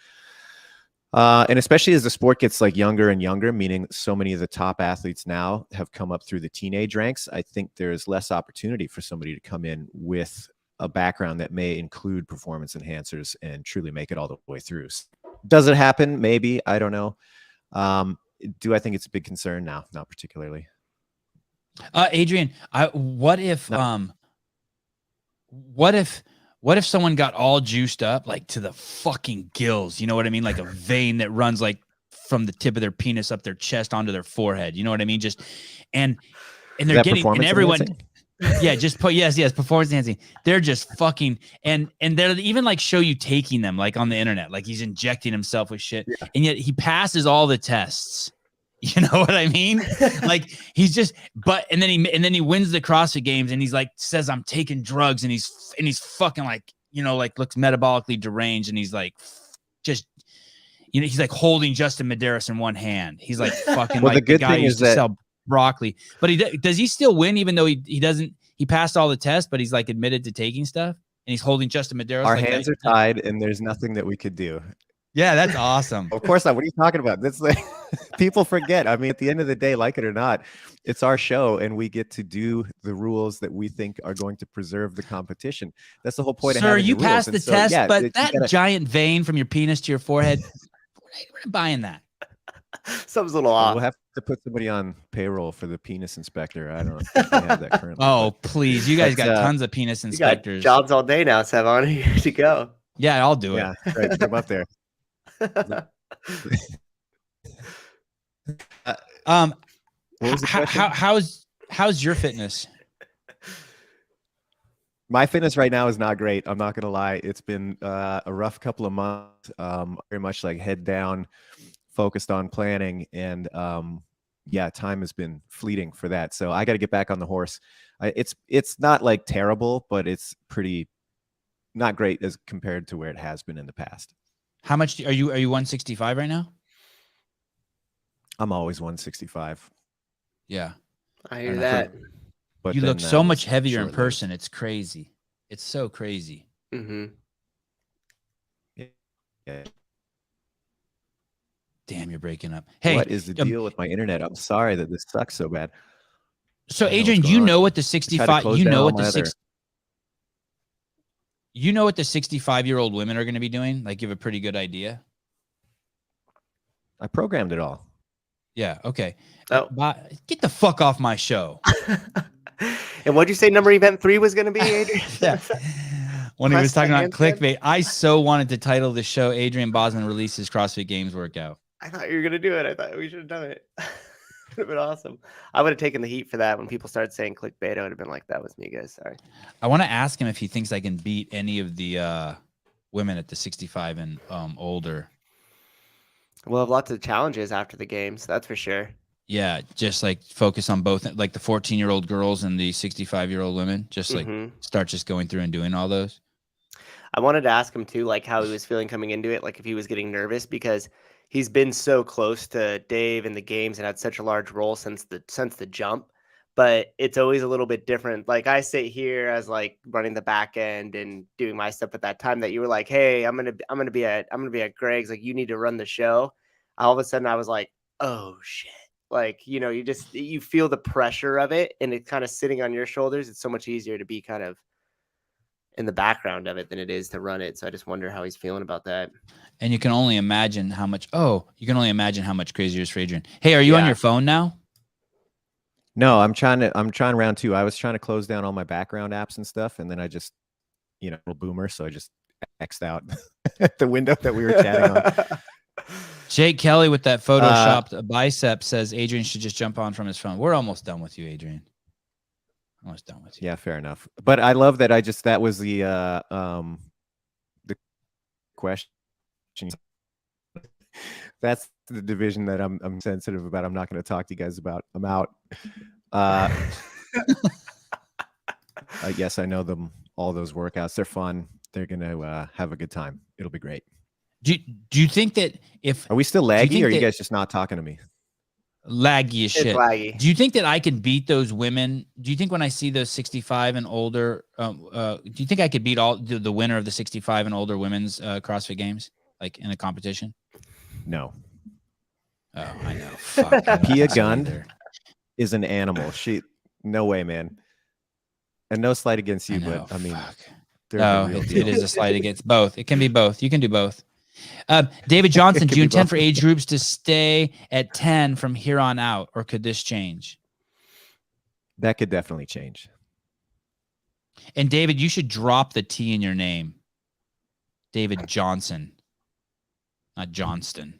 And especially as the sport gets like younger and younger, meaning so many of the top athletes now have come up through the teenage ranks, I think there's less opportunity for somebody to come in with a background that may include performance enhancers and truly make it all the way through. Does it happen? Maybe. I don't know. Do I think it's a big concern? No, not particularly. Adrian, what if someone got all juiced up, like to the fucking gills? You know what I mean? Like a vein that runs like from the tip of their penis up their chest onto their forehead. You know what I mean? Just and they're getting, and everyone, yes, performance enhancing. They're just fucking and they're even like show you taking them like on the internet, like he's injecting himself with shit, and yet he passes all the tests. You know what I mean? Like he's just, and then he wins the CrossFit Games and he's like, says I'm taking drugs and he's fucking like, like looks metabolically deranged and he's like just, he's like holding Justin Medeiros in one hand. He's like fucking Well, like the good guy thing used is to that sell broccoli. But does he still win even though he doesn't? He passed all the tests, but he's like admitted to taking stuff, and he's holding Justin Medeiros. our like hands that. are tied, and there's nothing that we could do. Yeah, that's awesome. Of course not. What are you talking about? That's like people forget. I mean, at the end of the day, like it or not, it's our show, and we get to do the rules that we think are going to preserve the competition. That's the whole point. Sir, of having you the rules. passed the And so, test, yeah, but you that gotta- giant vein from your penis to your forehead, we're not buying that. Something's a little off. We'll have to put somebody on payroll for the penis inspector. I don't know if they have that currently. Oh, please. You guys But, got tons of penis You got inspectors. jobs all day now, Sevan. You to go. Yeah, I'll do it. yeah, right. Put them up there. Um, What was the question? how's your fitness? My fitness right now is not great. I'm not gonna lie. It's been a rough couple of months. Very much like head down, focused on planning, and yeah, time has been fleeting for that. So I got to get back on the horse. It's not like terrible, but it's pretty not great as compared to where it has been in the past. How much are you 165 right now? I'm always 165. Yeah. I hear And that. But You then look that so was much heavier in short-lived. person. It's crazy. It's so crazy. Mm-hmm. Yeah. Damn, you're breaking up. Hey, What is the deal with my internet? I'm sorry that this sucks so bad. so I don't know Adrian, what's you going know on. what the I tried to 65 close you down know all what my the other- 6 you know what the 65-year-old women are going to be doing? Like, you have a pretty good idea. I programmed it all. Yeah. Okay. Oh. Get the fuck off my show. And what'd you say number event 3 was going to be, Adrian? Yeah. When he was Press talking about the handstand? clickbait, I so wanted to title the show Adrian Bozman releases CrossFit Games workout. I thought you were going to do it. I thought we should have done it. Would have been awesome. I would have taken the heat for that when people started saying clickbait. I would have been like, that was me, guys. Sorry. I want to ask him if he thinks I can beat any of the women at the 65 and older. We'll have lots of challenges after the games. That's for sure. Yeah, just like focus on both, like the 14-year-old girls and the 65-year-old women. Just like start just going through and doing all those. I wanted to ask him too, like how he was feeling coming into it, like if he was getting nervous, because he's been so close to Dave in the games and had such a large role since the jump. But it's always a little bit different. Like I sit here as like running the back end and doing my stuff at that time that you were like, hey, I'm gonna be at Greg's, like you need to run the show. All of a sudden I was like, oh shit. Like, you feel the pressure of it and it's kind of sitting on your shoulders. It's so much easier to be kind of in the background of it than it is to run it. So I just wonder how he's feeling about that. And you can only imagine how much crazier it is for Adrian. Hey, are you on your phone now? No, I'm trying round 2. I was trying to close down all my background apps and stuff, and then I just, little boomer, so I just X'd out the window that we were chatting on. Jake Kelly with that photoshopped bicep says Adrian should just jump on from his phone. We're almost done with you, Adrian. Almost done with you. Yeah, fair enough. But I love that that was the question. That's the division that I'm sensitive about. I'm not going to talk to you guys about. I'm out. Yes, I know them. All those workouts, they're fun. They're going to have a good time. It'll be great. Do you think that are we still laggy, or are you that- guys just not talking to me? Laggy as shit. It's laggy. Do you think that I can beat those women? Do you think when I see those 65 and older, do you think I could beat all the winner of the 65 and older women's CrossFit Games, like in a competition? No. Oh, I know. Fuck. Pia Gund is an animal. No way, man. And no slight against you, but I mean, no, it is a slight against both. It can be both. You can do both. David Johnson, do you intend for age groups to stay at 10 from here on out, or could this change? That could definitely change. And David, you should drop the T in your name. David Johnson, not Johnston.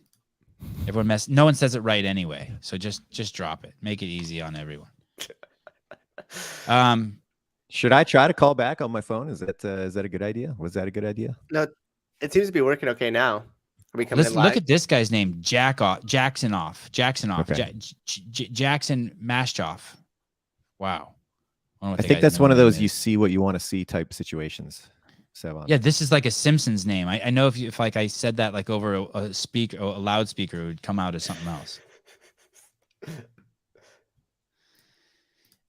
No one says it right anyway, so just drop it. Make it easy on everyone. Should I try to call back on my phone? Is that a good idea? Was that a good idea? No, it seems to be working okay now. Are we coming Let's in live? look at this guy's name, Jackson Okay. Jackson Mashtoff. Wow. I think that's one of those you see what you want to see type situations. Sevan. Yeah, this is like a Simpsons name. I know if like I said that like over a speaker, a loudspeaker, it would come out as something else.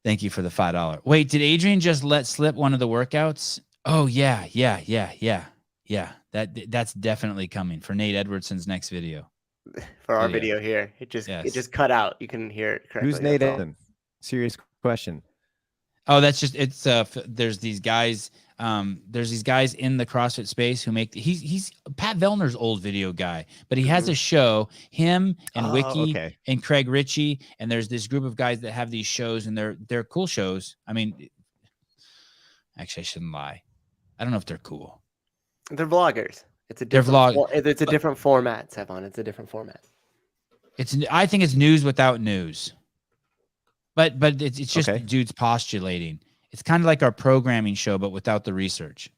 Thank you for the $5. Wait, did Adrian just let slip one of the workouts? Oh yeah. That's definitely coming for Nate Edwardson's next video. For our video here, it just cut out. You can hear it correctly. Who's Nate Edwards? Serious question. Oh, that's just there's these guys in the CrossFit space who make he's Pat Vellner's old video guy, but he has a show, him and Wiki and Craig Ritchie, and there's this group of guys that have these shows, and they're cool shows. I mean, actually I shouldn't lie. I don't know if they're cool. They're vloggers. It's a different format, Sevan. It's a different format. I think it's news without news. But it's just dudes postulating. It's kind of like our programming show, but without the research.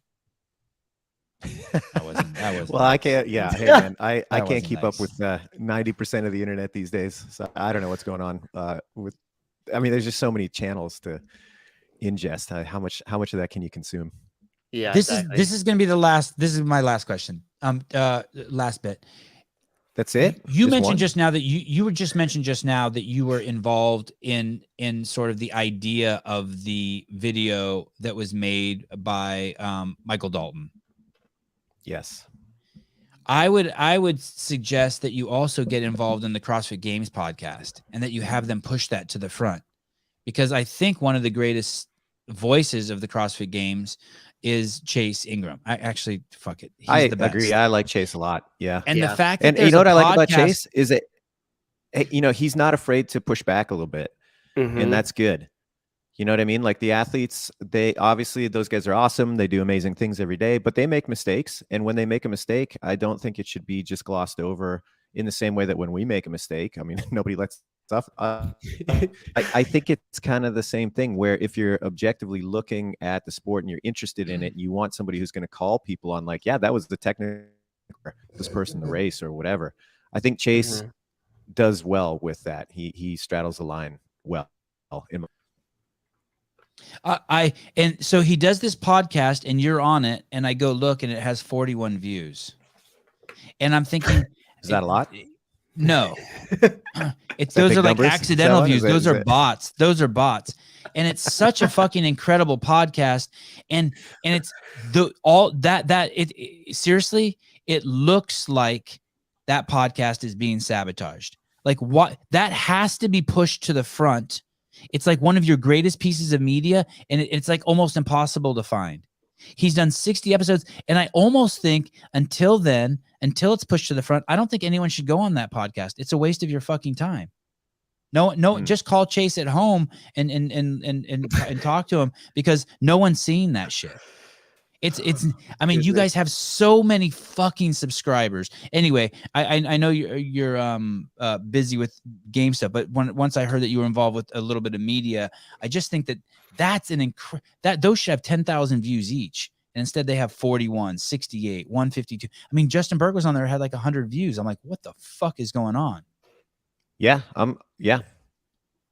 That wasn't well, I can't. Yeah, hey man, I can't keep up with 90% of the internet these days. So I don't know what's going on with. I mean, there's just so many channels to ingest. How much of that can you consume? Yeah, this is going to be the last. This is my last question. Last bit. That's it. You mentioned just now that you were just mentioned just now that you were involved in sort of the idea of the video that was made by Michael Dalton. Yes. I would suggest that you also get involved in the CrossFit Games podcast and that you have them push that to the front, because I think one of the greatest voices of the CrossFit Games is Chase Ingram. I actually, fuck it. He's the best. Agree. I like Chase a lot. Yeah. And the fact that you know what I like about Chase is that, he's not afraid to push back a little bit. Mm-hmm. And that's good. You know what I mean? Like the athletes, those guys are awesome. They do amazing things every day, but they make mistakes. And when they make a mistake, I don't think it should be just glossed over in the same way that when we make a mistake, I mean, nobody lets stuff. I think it's kind of the same thing where if you're objectively looking at the sport and you're interested in it, you want somebody who's going to call people on like, yeah, that was the technical, this person, the race or whatever. I think Chase does well with that. He straddles the line well. And so he does this podcast and you're on it, and I go look and it has 41 views. And I'm thinking, is that a lot? No, those are like accidental views. Those are bots. Those are bots. And it's such a fucking incredible podcast. And it's seriously, it looks like that podcast is being sabotaged. Like what that has to be pushed to the front. It's like one of your greatest pieces of media. And it's like almost impossible to find. He's done 60 episodes. And I almost think until it's pushed to the front, I don't think anyone should go on that podcast. It's a waste of your fucking time. No, just call Chase at home and talk to him, because no one's seeing that shit. I mean, you guys have so many fucking subscribers. Anyway, I know you're busy with game stuff, but once I heard that you were involved with a little bit of media, I just think that's those should have 10,000 views each. And instead they have 41, 68, 152. I mean, Justin Berg was on there, had like 100 views. I'm like, what the fuck is going on? Yeah. Yeah.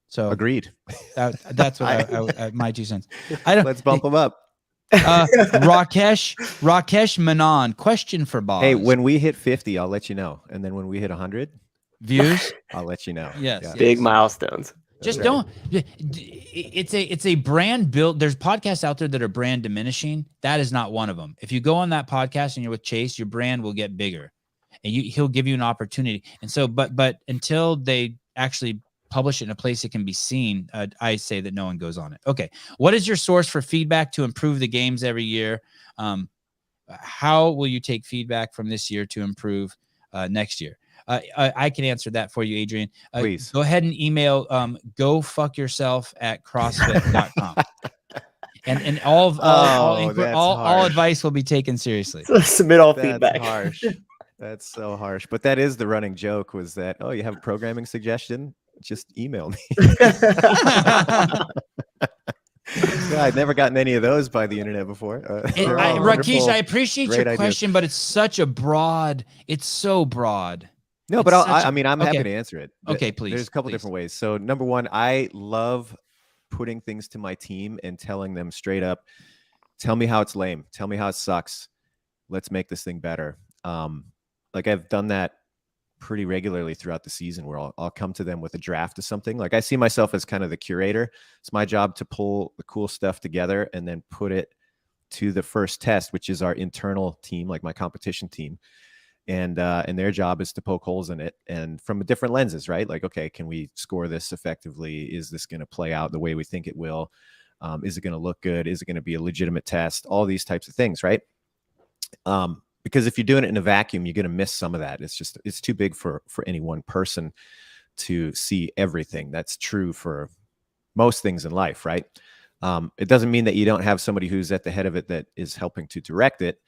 So agreed. That's what I my 2 cents. Let's bump them up. Rakesh Manon, question for Bob. Hey, when we hit 50, I'll let you know. And then when we hit 100 views, I'll let you know. Yes. Big milestones. Just don't. It's a brand build. There's podcasts out there that are brand diminishing. That is not one of them. If you go on that podcast and you're with Chase, your brand will get bigger, and he'll give you an opportunity. And so, but until they actually publish it in a place it can be seen, I say that no one goes on it. Okay. What is your source for feedback to improve the games every year? How will you take feedback from this year to improve next year? I can answer that for you, Adrian. Please go ahead and email gofuckyourself@crossfit.com. and all advice will be taken seriously. So submit all feedback. Harsh. That's so harsh. But that is the running joke, was that, oh, you have a programming suggestion? Just email me. I've never gotten any of those by the internet before. Rakesh, I appreciate your question, but it's such a broad. It's so broad. No, but I'm happy to answer it. Okay, please. There's a couple different ways. So number one, I love putting things to my team and telling them straight up, tell me how it's lame. Tell me how it sucks. Let's make this thing better. Like I've done that pretty regularly throughout the season where I'll come to them with a draft of something. Like I see myself as kind of the curator. It's my job to pull the cool stuff together and then put it to the first test, which is our internal team, like my competition team. And their job is to poke holes in it and from different lenses, right? Like, okay, can we score this effectively? Is this going to play out the way we think it will? Is it going to look good? Is it going to be a legitimate test? All these types of things, right? Because if you're doing it in a vacuum, you're going to miss some of that. It's too big for any one person to see everything. That's true for most things in life, right? It doesn't mean that you don't have somebody who's at the head of it that is helping to direct it,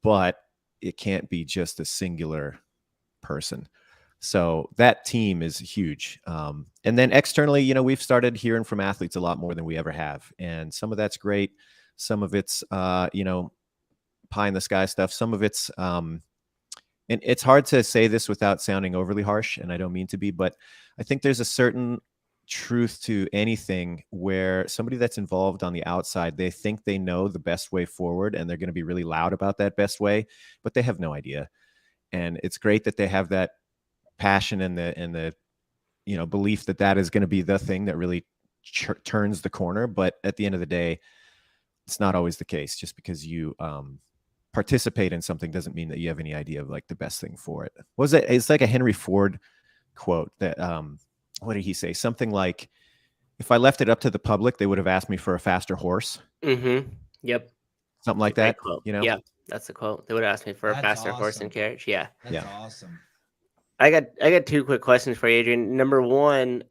but it can't be just a singular person. So that team is huge. And then externally, we've started hearing from athletes a lot more than we ever have. And some of that's great. Some of it's, pie in the sky stuff. Some of it's, and it's hard to say this without sounding overly harsh, and I don't mean to be, but I think there's a certain truth to anything where somebody that's involved on the outside, they think they know the best way forward and they're going to be really loud about that best way, but they have no idea. And it's great that they have that passion and the belief that is going to be the thing that really turns the corner. But at the end of the day, it's not always the case. Just because you participate in something doesn't mean that you have any idea of like the best thing for it. It's like a Henry Ford quote that what did he say? Something like, if I left it up to the public, they would have asked me for a faster horse. Mm-hmm. Yep. Something like that. Quote. Yeah, that's the quote. They would have asked me for a faster horse and carriage. Yeah. That's awesome. I got two quick questions for you, Adrian. Number one,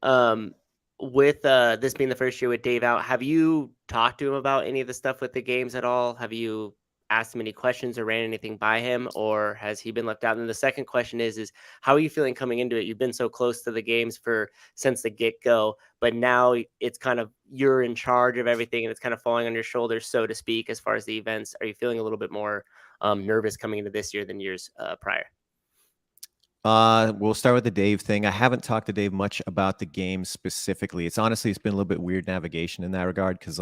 with this being the first year with Dave out, have you talked to him about any of the stuff with the games at all? Have you asked him any questions or ran anything by him, or has he been left out? And the second question is how are you feeling coming into it? You've been so close to the games since the get-go, but now it's kind of, you're in charge of everything and it's kind of falling on your shoulders, so to speak, as far as the events. Are you feeling a little bit more nervous coming into this year than years prior? We'll start with the Dave thing. I haven't talked to Dave much about the game specifically. It's been a little bit weird navigation in that regard. Cause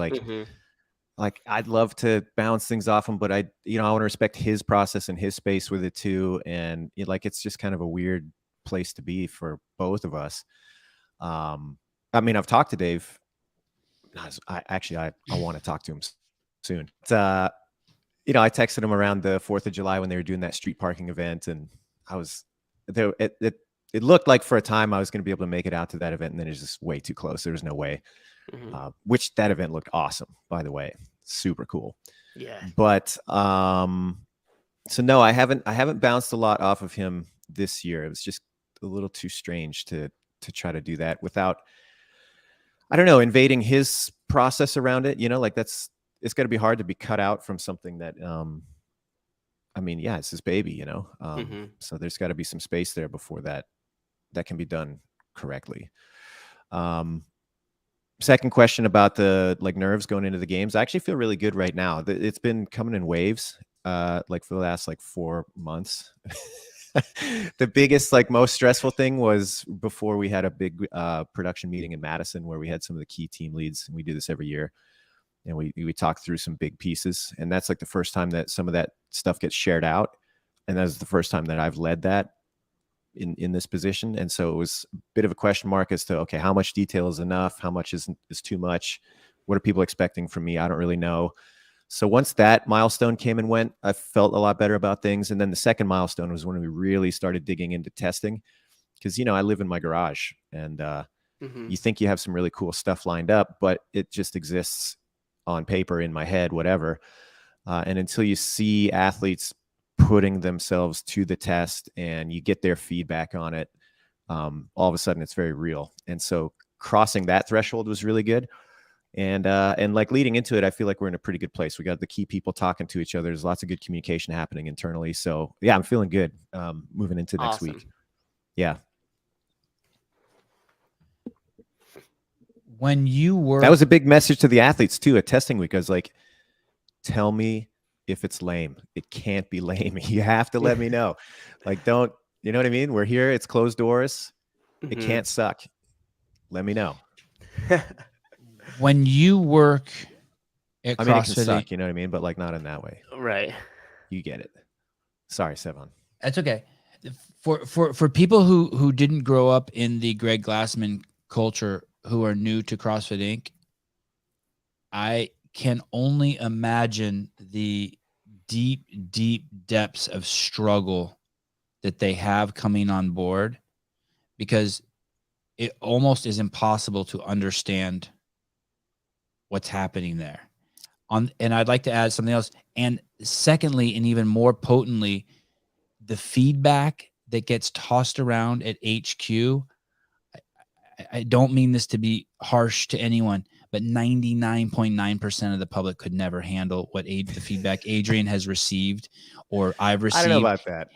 like I'd love to bounce things off him, but I want to respect his process and his space with it too. And it's just kind of a weird place to be for both of us. I mean, I've talked to Dave. I want to talk to him soon. I texted him around the 4th of July when they were doing that street parking event, and I was there. It looked like for a time I was going to be able to make it out to that event, and then it's just way too close. There was no way. Which that event looked awesome, by the way, super cool. Yeah. But so no, I haven't bounced a lot off of him this year. It was just a little too strange to try to do that without, I don't know, invading his process around it. It's got to be hard to be cut out from something that, it's his baby, so there's got to be some space there before that can be done correctly. Second question about the nerves going into the games. I actually feel really good right now. It's been coming in waves, for the last 4 months. The biggest, most stressful thing was before we had a big production meeting in Madison where we had some of the key team leads, and we do this every year. And we talk through some big pieces, and that's the first time that some of that stuff gets shared out. And that was the first time that I've led that in this position. And so it was a bit of a question mark as to, okay, how much detail is enough? How much is too much? What are people expecting from me? I don't really know. So once that milestone came and went, I felt a lot better about things. And then the second milestone was when we really started digging into testing, because, I live in my garage, and you think you have some really cool stuff lined up, but it just exists on paper in my head, whatever. And until you see athletes putting themselves to the test and you get their feedback on it, all of a sudden it's very real. And so crossing that threshold was really good. And leading into it, I feel like we're in a pretty good place. We got the key people talking to each other. There's lots of good communication happening internally. So yeah, I'm feeling good moving into next week. Yeah. That was a big message to the athletes too at testing week. I was like, tell me if it's lame. It can't be lame. You have to let me know. Don't, you know what I mean? We're here. It's closed doors. It can't suck. Let me know. When you work I mean, it can suck, you know what I mean? But like not in that way. Right. You get it. Sorry, Sevan. That's okay. For people who didn't grow up in the Greg Glassman culture, who are new to CrossFit Inc., I can only imagine the deep depths of struggle that they have coming on board, because it almost is impossible to understand what's happening there. And I'd like to add something else. And secondly, and even more potently, the feedback that gets tossed around at HQ. I don't mean this to be harsh to anyone, but 99.9% of the public could never handle the feedback Adrian has received or I've received. I don't know about that.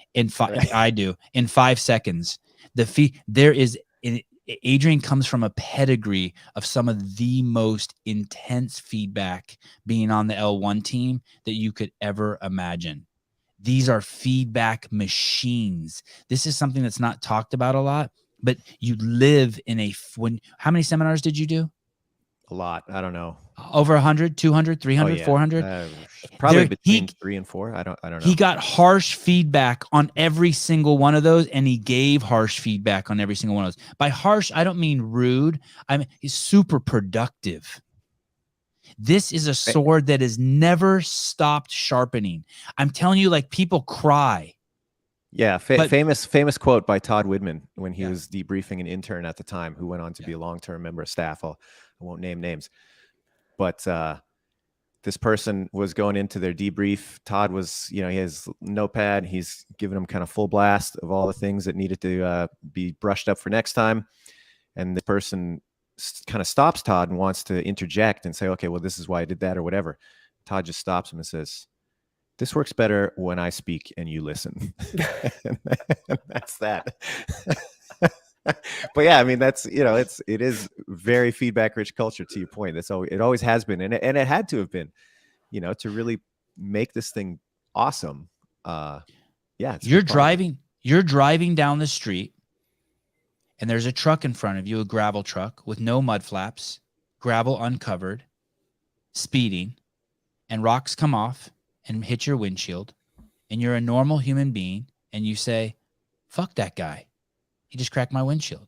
I do. In 5 seconds. Adrian comes from a pedigree of some of the most intense feedback being on the L1 team that you could ever imagine. These are feedback machines. This is something that's not talked about a lot, but you live in how many seminars did you do? A lot. I don't know. Over 100, 200, 300, 400? Probably between 3 and 4. I don't know. He got harsh feedback on every single one of those, and he gave harsh feedback on every single one of those. By harsh, I don't mean rude. I mean, he's super productive. This is a sword that has never stopped sharpening. I'm telling you, like, people cry. Yeah, famous quote by Todd Widman when he was debriefing an intern at the time who went on to be a long-term member of staff. I won't name names, but this person was going into their debrief. Todd was, he has notepad. He's giving them kind of full blast of all the things that needed to be brushed up for next time. And the person kind of stops Todd and wants to interject and say, okay, well, this is why I did that or whatever. Todd just stops him and says, "This works better when I speak and you listen." And that's that. But yeah, I mean, that's, it is very feedback rich culture, to your point. It always has been. And it had to have been, to really make this thing awesome. You're driving down the street and there's a truck in front of you, a gravel truck with no mud flaps, gravel uncovered, speeding, and rocks come off and hit your windshield, and you're a normal human being, and you say, "Fuck that guy. He just cracked my windshield."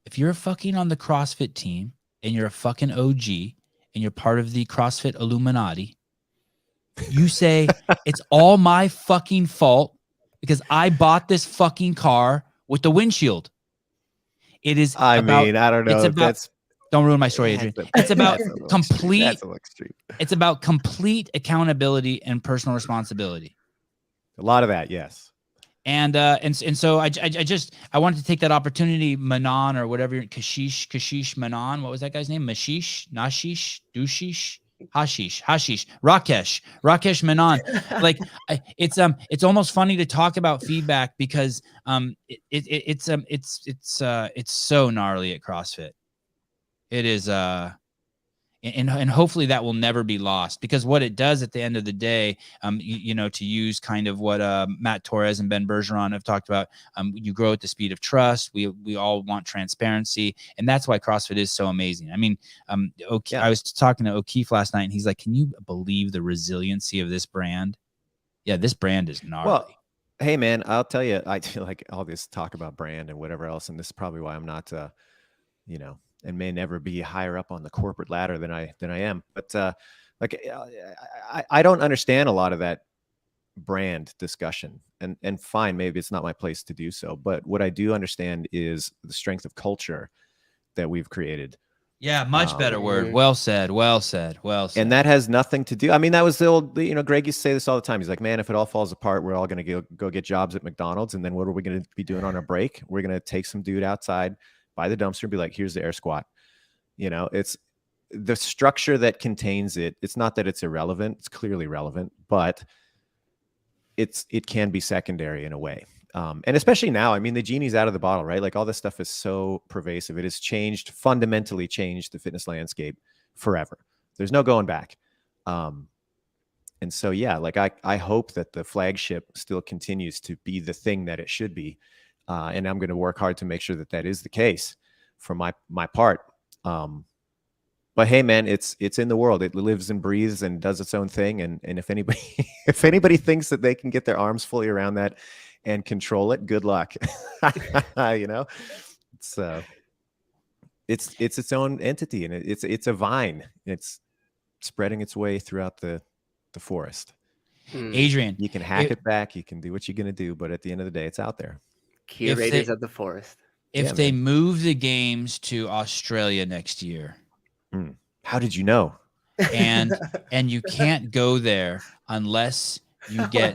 If you're fucking on the CrossFit team and you're a fucking OG and you're part of the CrossFit Illuminati, you say, "It's all my fucking fault because I bought this fucking car with the windshield." It is. I don't know. Don't ruin my story, Adrian. It's about It's about complete accountability and personal responsibility. A lot of that, yes. And so I wanted to take that opportunity, Manon or whatever, Kashish Manon. What was that guy's name? Mashish, Nashish, Dushish, Hashish, Rakesh Manon. Like it's almost funny to talk about feedback because it's so gnarly at CrossFit. It is and hopefully that will never be lost, because what it does at the end of the day, to use kind of what Matt Torres and Ben Bergeron have talked about, you grow at the speed of trust. We all want transparency, and that's why CrossFit is so amazing. I mean, I was talking to O'Keefe last night, and he's like, "Can you believe the resiliency of this brand?" Yeah, this brand is gnarly. Well, hey man, I'll tell you, I feel like all this talk about brand and whatever else, and this is probably why I'm not, and may never be higher up on the corporate ladder than I am. But I don't understand a lot of that brand discussion, and fine, maybe it's not my place to do so. But what I do understand is the strength of culture that we've created. Yeah, much better word. Well said. And that has nothing to do. I mean, that was the old, Greg used to say this all the time. He's like, "Man, if it all falls apart, we're all going to go get jobs at McDonald's. And then what are we going to be doing on our break? We're going to take some dude outside by the dumpster and be like, here's the air squat." It's the structure that contains it. It's not that it's irrelevant. It's clearly relevant, but it can be secondary in a way. And especially now, I mean, the genie's out of the bottle, right? Like all this stuff is so pervasive. It has fundamentally changed the fitness landscape forever. There's no going back. And so, yeah, like I hope that the flagship still continues to be the thing that it should be. And I'm going to work hard to make sure that is the case for my part. But But hey, man, it's in the world. It lives and breathes and does its own thing. And if anybody if anybody thinks that they can get their arms fully around that and control it, good luck. You know, it's its own entity, and it's a vine. It's spreading its way throughout the forest. Adrian, you can hack it back. You can do what you're gonna do, but at the end of the day, it's out there. Curators of the forest. If they move the games to Australia next year, how did you know? And you can't go there unless you get